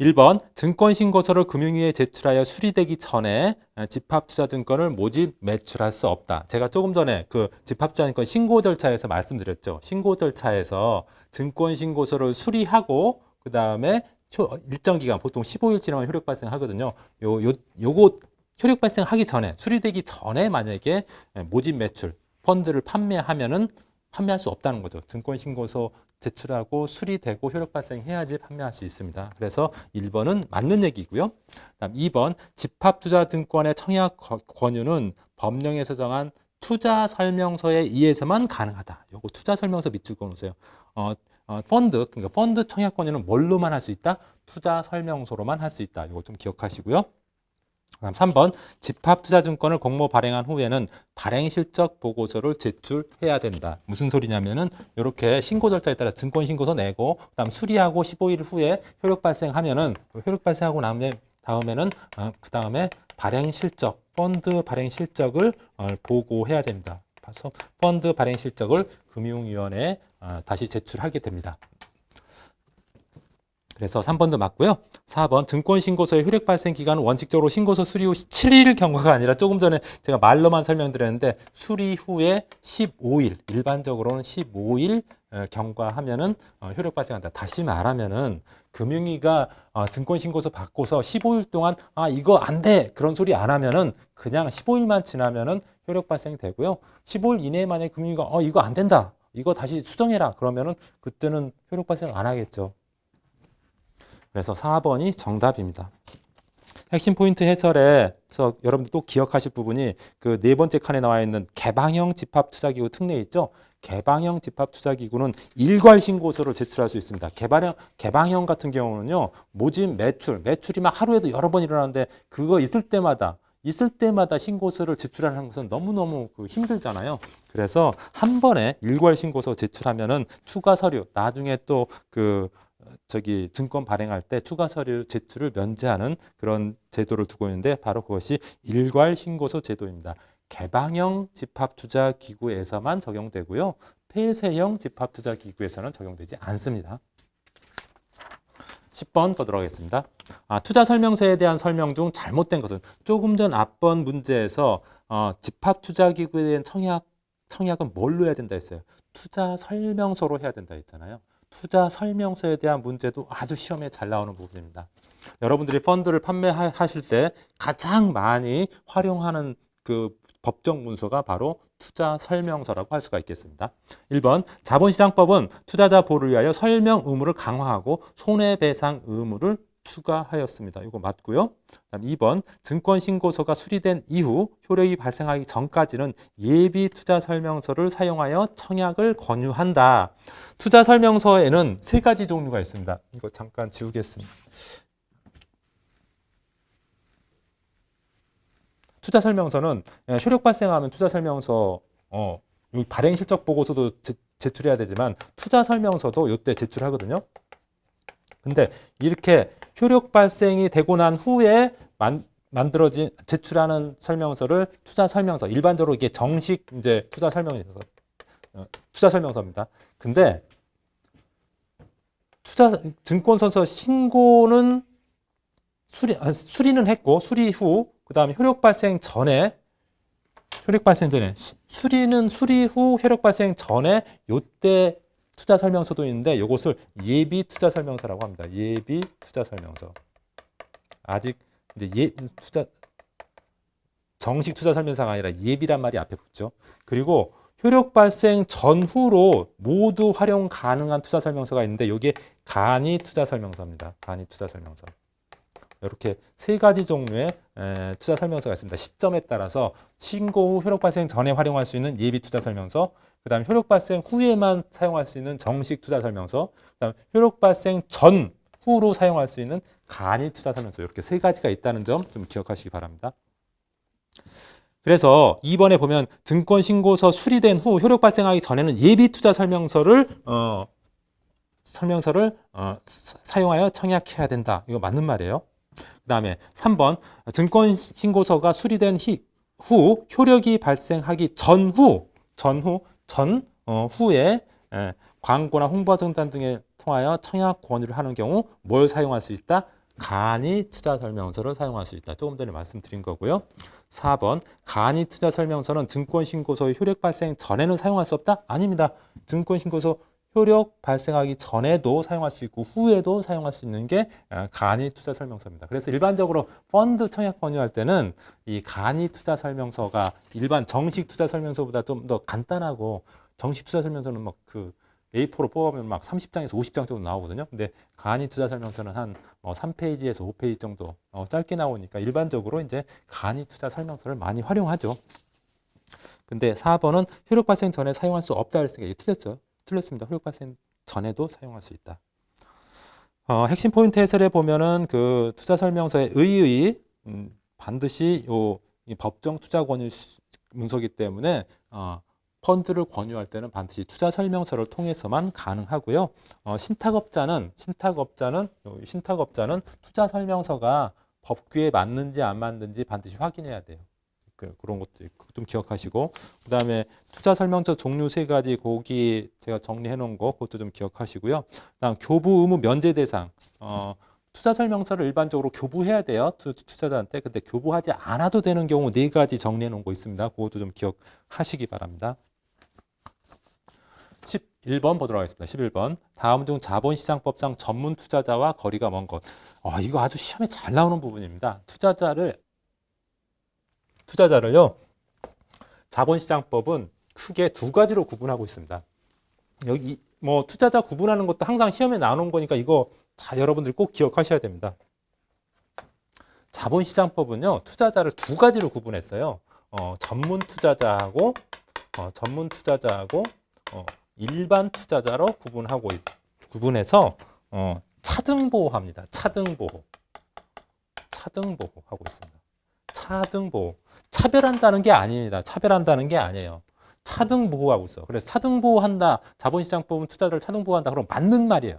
1번 증권신고서를 금융위에 제출하여 수리되기 전에 집합투자증권을 모집 매출할 수 없다. 제가 조금 전에 그 집합투자증권 신고 절차에서 말씀드렸죠. 신고 절차에서 증권신고서를 수리하고 그 다음에 일정 기간 보통 15일 지나면 효력 발생하거든요. 요거 효력 발생하기 전에 수리되기 전에 만약에 모집 매출 펀드를 판매하면은 판매할 수 없다는 거죠. 증권신고서 제출하고 수리되고 효력 발생해야지 판매할 수 있습니다. 그래서 1번은 맞는 얘기고요. 그다음 2번 집합투자증권의 청약 권유는 법령에서 정한 투자 설명서에 의해서만 가능하다. 요거 투자 설명서 밑줄 그어놓으세요. 그러니까 펀드 청약 권유는 뭘로만 할 수 있다? 투자 설명서로만 할 수 있다. 이거 좀 기억하시고요. 그다음 3번 집합투자증권을 공모 발행한 후에는 발행실적 보고서를 제출해야 된다. 무슨 소리냐면은 이렇게 신고 절차에 따라 증권신고서 내고 그다음 수리하고 15일 후에 효력 발생하면은 효력 발생하고 다음에는 그 다음에 발행실적 펀드 발행실적을 보고해야 됩니다. 그래서 펀드 발행실적을 금융위원회에 다시 제출하게 됩니다. 그래서 3번도 맞고요. 4번 증권신고서의 효력 발생 기간은 원칙적으로 신고서 수리 후 7일 경과가 아니라 조금 전에 제가 말로만 설명드렸는데 수리 후에 15일, 일반적으로는 15일 경과하면은 효력 발생한다. 다시 말하면은 금융위가 증권신고서 받고서 15일 동안 이거 안 돼! 그런 소리 안 하면은 그냥 15일만 지나면은 효력 발생이 되고요. 15일 이내에 만약에 금융위가 이거 안 된다. 이거 다시 수정해라. 그러면은 그때는 효력 발생 안 하겠죠. 그래서 4번이 정답입니다. 핵심 포인트 해설에서 여러분들 또 기억하실 부분이 그 네 번째 칸에 나와 있는 개방형 집합투자기구 특례 있죠? 개방형 집합투자기구는 일괄 신고서를 제출할 수 있습니다. 개방형 같은 경우는요, 모집 매출이 막 하루에도 여러 번 일어나는데 그거 있을 때마다 신고서를 제출하는 것은 너무너무 힘들잖아요. 그래서 한 번에 일괄 신고서 제출하면은 추가 서류, 나중에 또 증권 발행할 때 추가 서류 제출을 면제하는 그런 제도를 두고 있는데 바로 그것이 일괄 신고서 제도입니다. 개방형 집합투자기구에서만 적용되고요. 폐쇄형 집합투자기구에서는 적용되지 않습니다. 10번 보도록 하겠습니다. 투자 설명서에 대한 설명 중 잘못된 것은 조금 전 앞번 문제에서 집합투자기구에 대한 청약은 뭘로 해야 된다 했어요? 투자 설명서로 해야 된다 했잖아요. 투자 설명서에 대한 문제도 아주 시험에 잘 나오는 부분입니다. 여러분들이 펀드를 판매하실 때 가장 많이 활용하는 그 법정 문서가 바로 투자 설명서라고 할 수가 있겠습니다. 1번 자본시장법은 투자자 보호를 위하여 설명 의무를 강화하고 손해배상 의무를 추가하였습니다. 이거 맞고요. 그다음 2번 증권신고서가 수리된 이후 효력이 발생하기 전까지는 예비 투자 설명서를 사용하여 청약을 권유한다. 투자 설명서에는 세 가지 종류가 있습니다. 이거 잠깐 지우겠습니다. 투자 설명서는 효력 발생하면 투자 설명서 발행 실적 보고서도 제출해야 되지만 투자 설명서도 이때 제출하거든요. 근데 이렇게 효력 발생이 되고 난 후에 만들어진 제출하는 설명서를 투자 설명서, 일반적으로 이게 정식 이제 투자 설명서입니다. 근데 증권선서 신고는 수리는 했고 수리 후 그다음에 효력 발생 전에 수리 후 효력 발생 전에 요때 투자 설명서도 있는데 이것을 예비 투자 설명서라고 합니다. 예비 투자 설명서. 아직 이제 정식 투자 설명서가 아니라 예비란 말이 앞에 붙죠. 그리고 효력 발생 전후로 모두 활용 가능한 투자 설명서가 있는데 이게 간이 투자 설명서입니다. 간이 투자 설명서. 이렇게 세 가지 종류의 투자 설명서가 있습니다. 시점에 따라서 신고 후 효력 발생 전에 활용할 수 있는 예비 투자 설명서, 그다음 효력 발생 후에만 사용할 수 있는 정식 투자 설명서, 그다음 효력 발생 전 후로 사용할 수 있는 간이 투자 설명서, 이렇게 세 가지가 있다는 점 좀 기억하시기 바랍니다. 그래서 2번에 보면 증권 신고서 수리된 후 효력 발생하기 전에는 예비 투자 설명서를 사용하여 청약해야 된다. 이거 맞는 말이에요. 그다음에 3번 증권 신고서가 수리된 후 효력이 발생하기 후에 광고나 홍보 등단 등에 통하여 청약 권유를 하는 경우 뭘 사용할 수 있다? 간이 투자 설명서를 사용할 수 있다. 조금 전에 말씀드린 거고요. 4번 간이 투자 설명서는 증권 신고서의 효력 발생 전에는 사용할 수 없다? 아닙니다. 증권 신고서 효력 발생하기 전에도 사용할 수 있고 후에도 사용할 수 있는 게 간이 투자 설명서입니다. 그래서 일반적으로 펀드 청약 권유할 때는 이 간이 투자 설명서가 일반 정식 투자 설명서보다 좀 더 간단하고, 정식 투자 설명서는 막 그 A4로 뽑아보면 막 30장에서 50장 정도 나오거든요. 근데 간이 투자 설명서는 한 3페이지에서 5페이지 정도 짧게 나오니까 일반적으로 이제 간이 투자 설명서를 많이 활용하죠. 근데 4번은 효력 발생 전에 사용할 수 없다 그랬으니까 이게 틀렸죠. 틀렸습니다. 효력 발생 전에도 사용할 수 있다. 핵심 포인트 해설에 보면은 그 투자 설명서의 반드시 이 법정 투자 권유 문서이기 때문에 펀드를 권유할 때는 반드시 투자 설명서를 통해서만 가능하고요. 신탁업자는 투자 설명서가 법규에 맞는지 안 맞는지 반드시 확인해야 돼요. 그런 것도 좀 기억하시고, 그다음에 투자 설명서 종류 세 가지 거기 제가 정리해 놓은 거 그것도 좀 기억하시고요. 그다음 교부 의무 면제 대상. 투자 설명서를 일반적으로 교부해야 돼요. 투자자한테. 근데 교부하지 않아도 되는 경우 네 가지 정리해 놓은 거 있습니다. 그것도 좀 기억하시기 바랍니다. 11번 보도록 하겠습니다. 11번. 다음 중 자본시장법상 전문 투자자와 거리가 먼 것. 이거 아주 시험에 잘 나오는 부분입니다. 투자자를요, 자본시장법은 크게 두 가지로 구분하고 있습니다. 여기 뭐 투자자 구분하는 것도 항상 시험에 나오는 거니까 이거 여러분들 꼭 기억하셔야 됩니다. 자본시장법은요, 투자자를 두 가지로 구분했어요. 전문 투자자하고 일반 투자자로 구분해서 차등보호합니다. 차등보호하고 있습니다. 차등보호. 차별한다는 게 아닙니다. 차별한다는 게 아니에요. 차등보호하고 있어. 그래서 차등보호한다. 자본시장법은 투자자를 차등보호한다. 그럼 맞는 말이에요.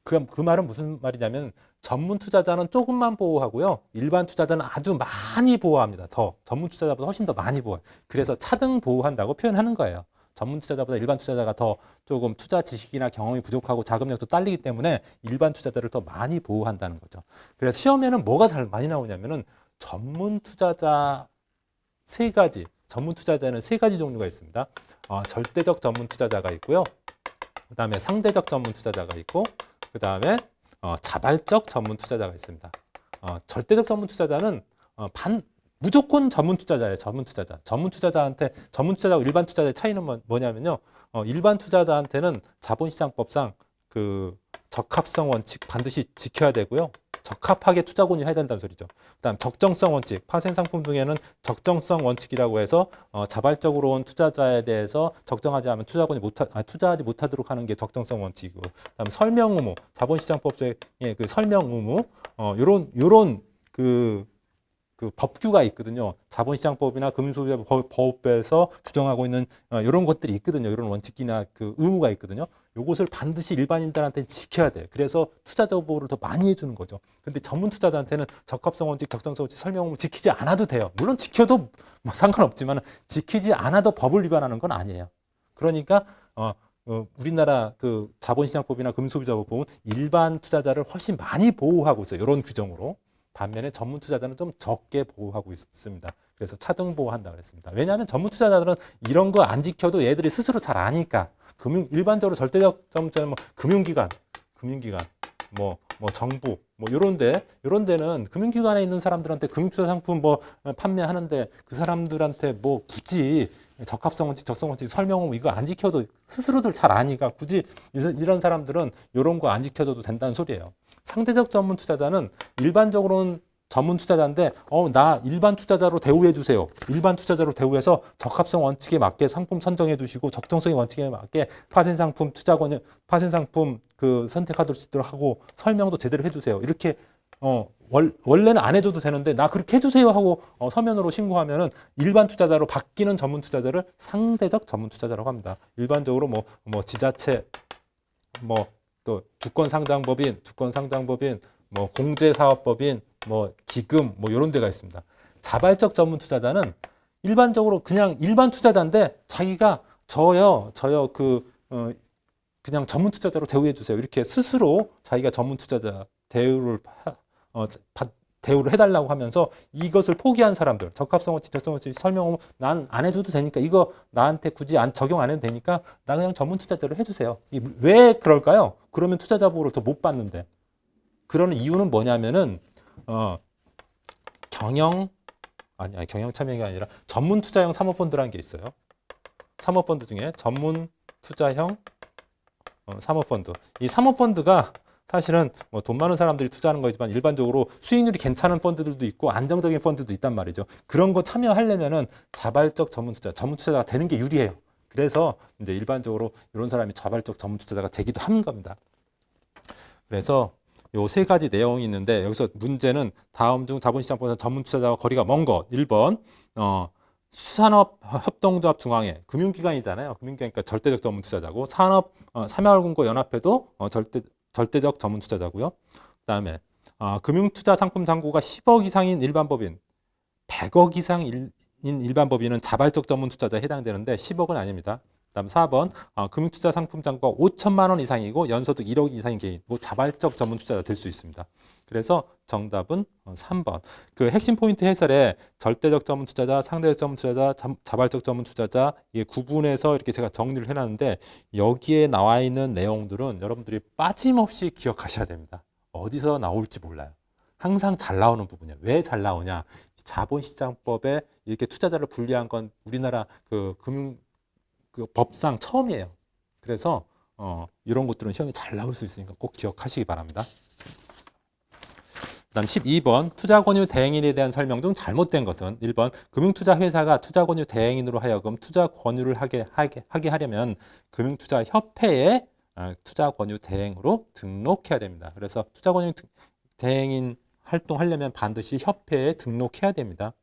그 말은 무슨 말이냐면 전문 투자자는 조금만 보호하고요. 일반 투자자는 아주 많이 보호합니다. 전문 투자자보다 훨씬 더 많이 보호해요. 그래서 차등보호한다고 표현하는 거예요. 전문 투자자보다 일반 투자자가 더 조금 투자 지식이나 경험이 부족하고 자금력도 딸리기 때문에 일반 투자자를 더 많이 보호한다는 거죠. 그래서 시험에는 뭐가 잘 많이 나오냐면은 전문 투자자에는 세 가지 종류가 있습니다. 절대적 전문 투자자가 있고요. 그 다음에 상대적 전문 투자자가 있고, 그 다음에 자발적 전문 투자자가 있습니다. 절대적 전문 투자자는 무조건 전문 투자자예요. 전문 투자자하고 일반 투자자의 차이는 뭐냐면요. 일반 투자자한테는 자본시장법상 그 적합성 원칙 반드시 지켜야 되고요. 적합하게 투자 권유해야 된다는 소리죠. 그다음 적정성 원칙, 파생상품 등에는 적정성 원칙이라고 해서 자발적으로 온 투자자에 대해서 적정하지 않으면 투자하지 못하도록 하는 게 적정성 원칙이고, 그다음 설명 의무, 자본시장법의 그 설명 의무, 요런 그 법규가 있거든요. 자본시장법이나 금융소비자법에서 규정하고 있는 이런 것들이 있거든요. 이런 원칙이나 그 의무가 있거든요. 요것을 반드시 일반인들한테 지켜야 돼. 그래서 투자자 보호를 더 많이 해주는 거죠. 근데 전문 투자자한테는 적합성 원칙, 적정성 원칙, 설명 의무 지키지 않아도 돼요. 물론 지켜도 뭐 상관없지만 지키지 않아도 법을 위반하는 건 아니에요. 그러니까 우리나라 그 자본시장법이나 금융소비자법은 일반 투자자를 훨씬 많이 보호하고 있어요. 이런 규정으로. 반면에 전문 투자자는 좀 적게 보호하고 있습니다. 그래서 차등 보호한다 그랬습니다. 왜냐하면 전문 투자자들은 이런 거 안 지켜도 얘들이 스스로 잘 아니까. 일반적으로 절대적 전문투자는 뭐 금융기관, 뭐 정부, 뭐 이런 데는 금융기관에 있는 사람들한테 금융투자 상품 뭐 판매하는데 그 사람들한테 뭐 굳이 적합성 원칙, 적성 원칙, 설명 이거 안 지켜도 스스로들 잘 아니까 굳이 이런 사람들은 이런 거 안 지켜줘도 된다는 소리예요. 상대적 전문 투자자는 일반적으로는 전문 투자자인데 나 일반 투자자로 대우해 주세요. 일반 투자자로 대우해서 적합성 원칙에 맞게 상품 선정해 주시고 적정성의 원칙에 맞게 파생 상품 투자 권유 파생 상품 그 선택할 수 있도록 하고 설명도 제대로 해 주세요. 이렇게 원래는 안 해줘도 되는데 나 그렇게 해주세요 하고 서면으로 신고하면은 일반 투자자로 바뀌는 전문 투자자를 상대적 전문 투자자라고 합니다. 일반적으로 뭐 지자체 또 주권상장법인, 뭐 공제사업법인, 뭐 기금 뭐 이런 데가 있습니다. 자발적 전문 투자자는 일반적으로 그냥 일반 투자자인데 자기가 저요 그냥 전문 투자자로 대우해 주세요. 이렇게 스스로 자기가 전문 투자자 대우를 해달라고 하면서 이것을 포기한 사람들, 적합성 원칙, 적정 원칙 설명하면 난 안 해줘도 되니까 이거 나한테 굳이 적용 안 해도 되니까 나 그냥 전문 투자자로 해주세요. 왜 그럴까요? 그러면 투자자 보호를 더 못 받는데. 그러는 이유는 뭐냐면은 경영 참여형이 아니라 전문 투자형 사모펀드라는 게 있어요. 사모펀드 중에 전문 투자형 사모펀드. 이 사모펀드가 사실은 뭐 돈 많은 사람들이 투자하는 거지만 일반적으로 수익률이 괜찮은 펀드들도 있고 안정적인 펀드도 있단 말이죠. 그런 거 참여하려면은 자발적 전문 투자자가 되는 게 유리해요. 그래서 이제 일반적으로 이런 사람이 자발적 전문 투자자가 되기도 하는 겁니다. 그래서 요 세 가지 내용이 있는데 여기서 문제는 다음 중 자본시장법에서 전문 투자자와 거리가 먼 것. 1번 수산업 협동조합 중앙회 금융기관이잖아요. 금융기관이니까 절대적 전문 투자자고 산업 새마을금고 연합회도 절대적 전문 투자자고요. 그다음에 금융투자 상품 잔고가 10억 이상인 일반법인, 100억 이상인 일반법인은 자발적 전문 투자자에 해당되는데 10억은 아닙니다. 그다음 4번 금융투자 상품 잔고가 5천만 원 이상이고 연소득 1억 이상인 개인, 자발적 전문 투자자 될 수 있습니다. 그래서 정답은 3번. 그 핵심 포인트 해설에 절대적 전문 투자자, 상대적 전문 투자자, 자발적 전문 투자자 이게 구분해서 이렇게 제가 정리를 해놨는데 여기에 나와 있는 내용들은 여러분들이 빠짐없이 기억하셔야 됩니다. 어디서 나올지 몰라요. 항상 잘 나오는 부분이에요. 왜 잘 나오냐? 자본시장법에 이렇게 투자자를 분리한 건 우리나라 그 법상 처음이에요. 그래서 이런 것들은 시험에 잘 나올 수 있으니까 꼭 기억하시기 바랍니다. 그다음 12번 투자 권유 대행인에 대한 설명 중 잘못된 것은 1번 금융투자 회사가 투자 권유 대행인으로 하여금 투자 권유를 하게 하려면 금융투자 협회에 투자 권유 대행으로 등록해야 됩니다. 그래서 투자 권유 대행인 활동하려면 반드시 협회에 등록해야 됩니다.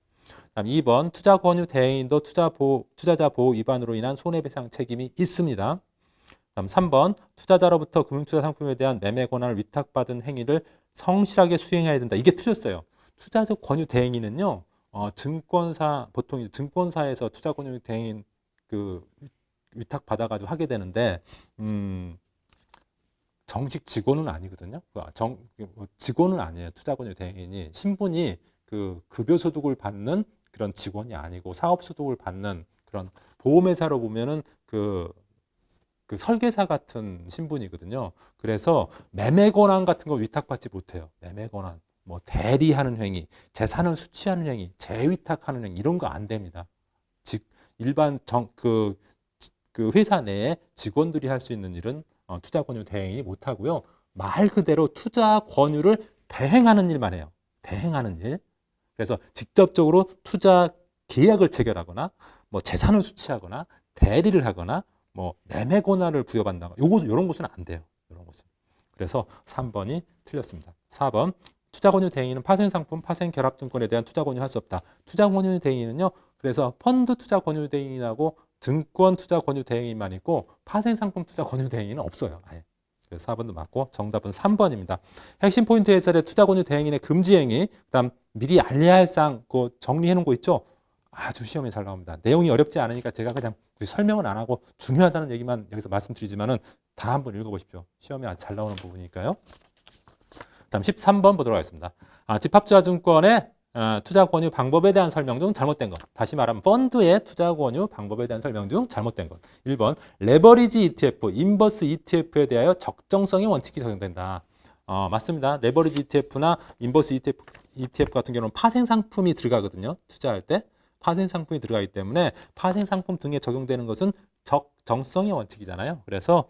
그다음 2번 투자 권유 대행인도 투자자 보호 위반으로 인한 손해배상 책임이 있습니다. 다음 3번 투자자로부터 금융투자 상품에 대한 매매 권한을 위탁받은 행위를 성실하게 수행해야 된다. 이게 틀렸어요. 투자적 권유 대행인은요. 보통 증권사에서 투자 권유 대행인 위탁 받아가지고 하게 되는데 정식 직원은 아니거든요. 직원은 아니에요. 투자 권유 대행인이 신분이 급여 소득을 받는 그런 직원이 아니고 사업 소득을 받는 그런 보험회사로 보면은 그 설계사 같은 신분이거든요. 그래서 매매 권한 같은 거 위탁받지 못해요. 매매 권한, 뭐 대리하는 행위, 재산을 수취하는 행위, 재위탁하는 행위 이런 거 안 됩니다. 일반 그 회사 내에 직원들이 할 수 있는 일은 투자 권유 대행이 못 하고요. 말 그대로 투자 권유를 대행하는 일만 해요. 대행하는 일. 그래서 직접적으로 투자 계약을 체결하거나 뭐 재산을 수취하거나 대리를 하거나 뭐 매매 권한을 부여받는다. 이런 것은 안 돼요. 이런 것은. 그래서 3번이 틀렸습니다. 4번 투자 권유 대행인은 파생 상품, 파생 결합 증권에 대한 투자 권유할 수 없다. 투자 권유 대행인은요. 그래서 펀드 투자 권유 대행인하고 증권 투자 권유 대행인만 있고 파생 상품 투자 권유 대행인은 없어요. 아예. 그래서 4번도 맞고 정답은 3번입니다. 핵심 포인트 해설의 투자 권유 대행인의 금지 행위, 그다음 미리 알려야 할 사항 정리해 놓은 거 있죠? 아주 시험에 잘 나옵니다. 내용이 어렵지 않으니까 제가 그냥 설명은 안 하고 중요하다는 얘기만 여기서 말씀드리지만은 다 한번 읽어보십시오. 시험에 아주 잘 나오는 부분이니까요. 다음 13번 보도록 하겠습니다. 집합투자증권의 투자 권유 방법에 대한 설명 중 잘못된 것. 다시 말하면 펀드의 투자 권유 방법에 대한 설명 중 잘못된 것. 1번 레버리지 ETF, 인버스 ETF에 대하여 적정성의 원칙이 적용된다. 맞습니다. 레버리지 ETF나 인버스 ETF 같은 경우는 파생 상품이 들어가거든요. 투자할 때. 파생 상품이 들어가기 때문에 파생 상품 등에 적용되는 것은 적정성의 원칙이잖아요. 그래서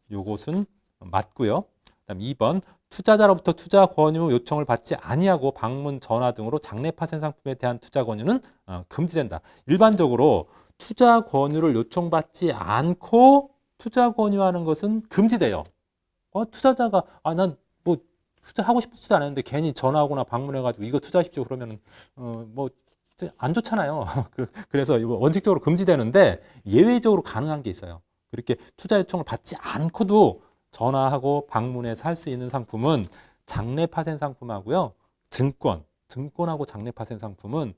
요것은 맞고요. 그다음 2번 투자자로부터 투자 권유 요청을 받지 아니하고 방문, 전화 등으로 장래 파생 상품에 대한 투자 권유는 금지된다. 일반적으로 투자 권유를 요청받지 않고 투자 권유하는 것은 금지돼요. 투자자가 난 뭐 투자하고 싶지도 않았는데 괜히 전화하거나 방문해가지고 이거 투자하십시오 그러면 뭐 안 좋잖아요. 그래서 이거 원칙적으로 금지되는데 예외적으로 가능한 게 있어요. 그렇게 투자 요청을 받지 않고도 전화하고 방문해서 할 수 있는 상품은 장래 파생 상품하고요. 증권하고 장래 파생 상품은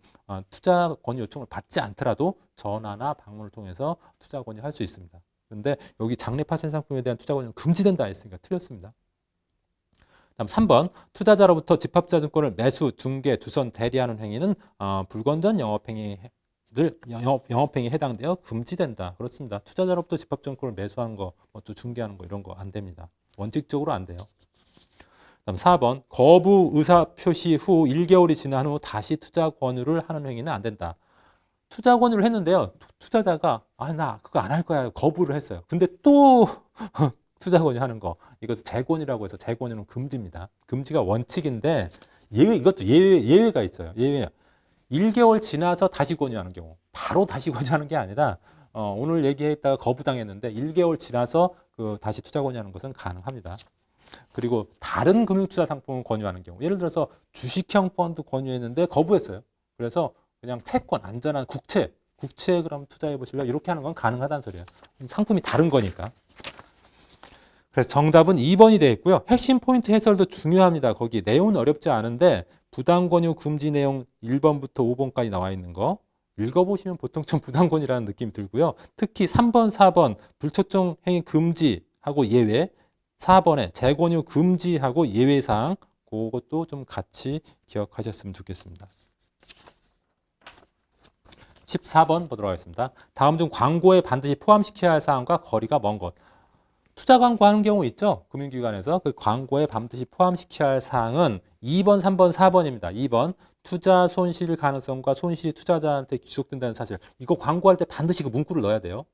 투자 권유 요청을 받지 않더라도 전화나 방문을 통해서 투자 권유 할 수 있습니다. 그런데 여기 장래 파생 상품에 대한 투자 권유는 금지된다 했으니까 틀렸습니다. 다음 3번 투자자로부터 집합투자증권을 매수, 중개, 주선, 대리하는 행위는 불건전 영업행위에 해당되어 금지된다. 그렇습니다. 투자자로부터 집합증권을 매수하는 거, 또 중개하는 거 이런 거 안 됩니다. 원칙적으로 안 돼요. 다음 4번 거부 의사 표시 후 1개월이 지난 후 다시 투자 권유를 하는 행위는 안 된다. 투자 권유를 했는데요. 투자자가 나 그거 안 할 거야 거부를 했어요. 근데 또 투자 권유하는 거 이것을 재권유라고 해서 재권유는 금지입니다. 금지가 원칙인데 이것도 예외가 있어요. 예외. 1개월 지나서 다시 권유하는 경우 바로 다시 권유하는 게 아니라 오늘 얘기했다가 거부당했는데 1개월 지나서 다시 투자 권유하는 것은 가능합니다. 그리고 다른 금융투자 상품을 권유하는 경우 예를 들어서 주식형 펀드 권유했는데 거부했어요. 그래서 그냥 채권, 안전한 국채에 그럼 투자해 보실래요? 이렇게 하는 건 가능하다는 소리예요. 상품이 다른 거니까. 그래서 정답은 2번이 되어 있고요. 핵심 포인트 해설도 중요합니다. 거기 내용은 어렵지 않은데 부당권유 금지 내용 1번부터 5번까지 나와 있는 거 읽어보시면 보통 좀 부당권이라는 느낌이 들고요. 특히 3번, 4번 불초청 행위 금지하고 예외 4번에 재권유 금지하고 예외사항 그것도 좀 같이 기억하셨으면 좋겠습니다. 14번 보도록 하겠습니다. 다음 중 광고에 반드시 포함시켜야 할 사항과 거리가 먼 것. 투자 광고하는 경우 있죠. 금융기관에서 그 광고에 반드시 포함시켜야 할 사항은 2번, 3번, 4번입니다. 2번 투자 손실 가능성과 손실이 투자자한테 귀속된다는 사실. 이거 광고할 때 반드시 그 문구를 넣어야 돼요.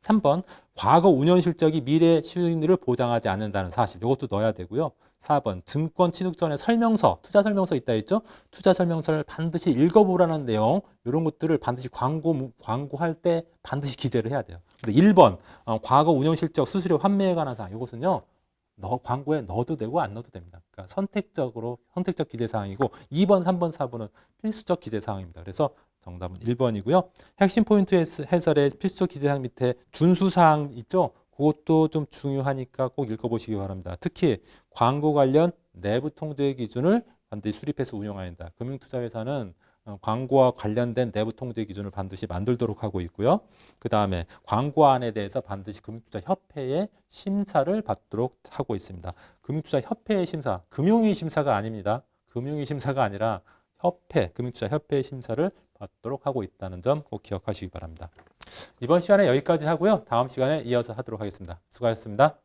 3번 과거 운영 실적이 미래 수익률을 보장하지 않는다는 사실. 이것도 넣어야 되고요. 4번 증권 취득 전에 설명서, 투자 설명서 있다 했죠. 투자 설명서를 반드시 읽어보라는 내용 이런 것들을 반드시 광고할 때 반드시 기재를 해야 돼요. 근데 1번 과거 운영 실적, 수수료, 환매에 관한 사항 이것은요. 광고에 넣어도 되고 안 넣어도 됩니다. 그러니까 선택적 기재 사항이고 2번, 3번, 4번은 필수적 기재 사항입니다. 그래서 정답은 1번이고요. 핵심 포인트 해설의 필수적 기재 사항 밑에 준수 사항 있죠. 그것도 좀 중요하니까 꼭 읽어보시기 바랍니다. 특히 광고 관련 내부 통제 기준을 반드시 수립해서 운영해야 한다. 금융투자회사는 광고와 관련된 내부 통제 기준을 반드시 만들도록 하고 있고요. 그 다음에 광고안에 대해서 반드시 금융투자협회의 심사를 받도록 하고 있습니다. 금융투자협회의 심사, 금융위 심사가 아닙니다. 금융위 심사가 아니라 금융투자협회의 심사를 받도록 하고 있다는 점 꼭 기억하시기 바랍니다. 이번 시간에 여기까지 하고요. 다음 시간에 이어서 하도록 하겠습니다. 수고하셨습니다.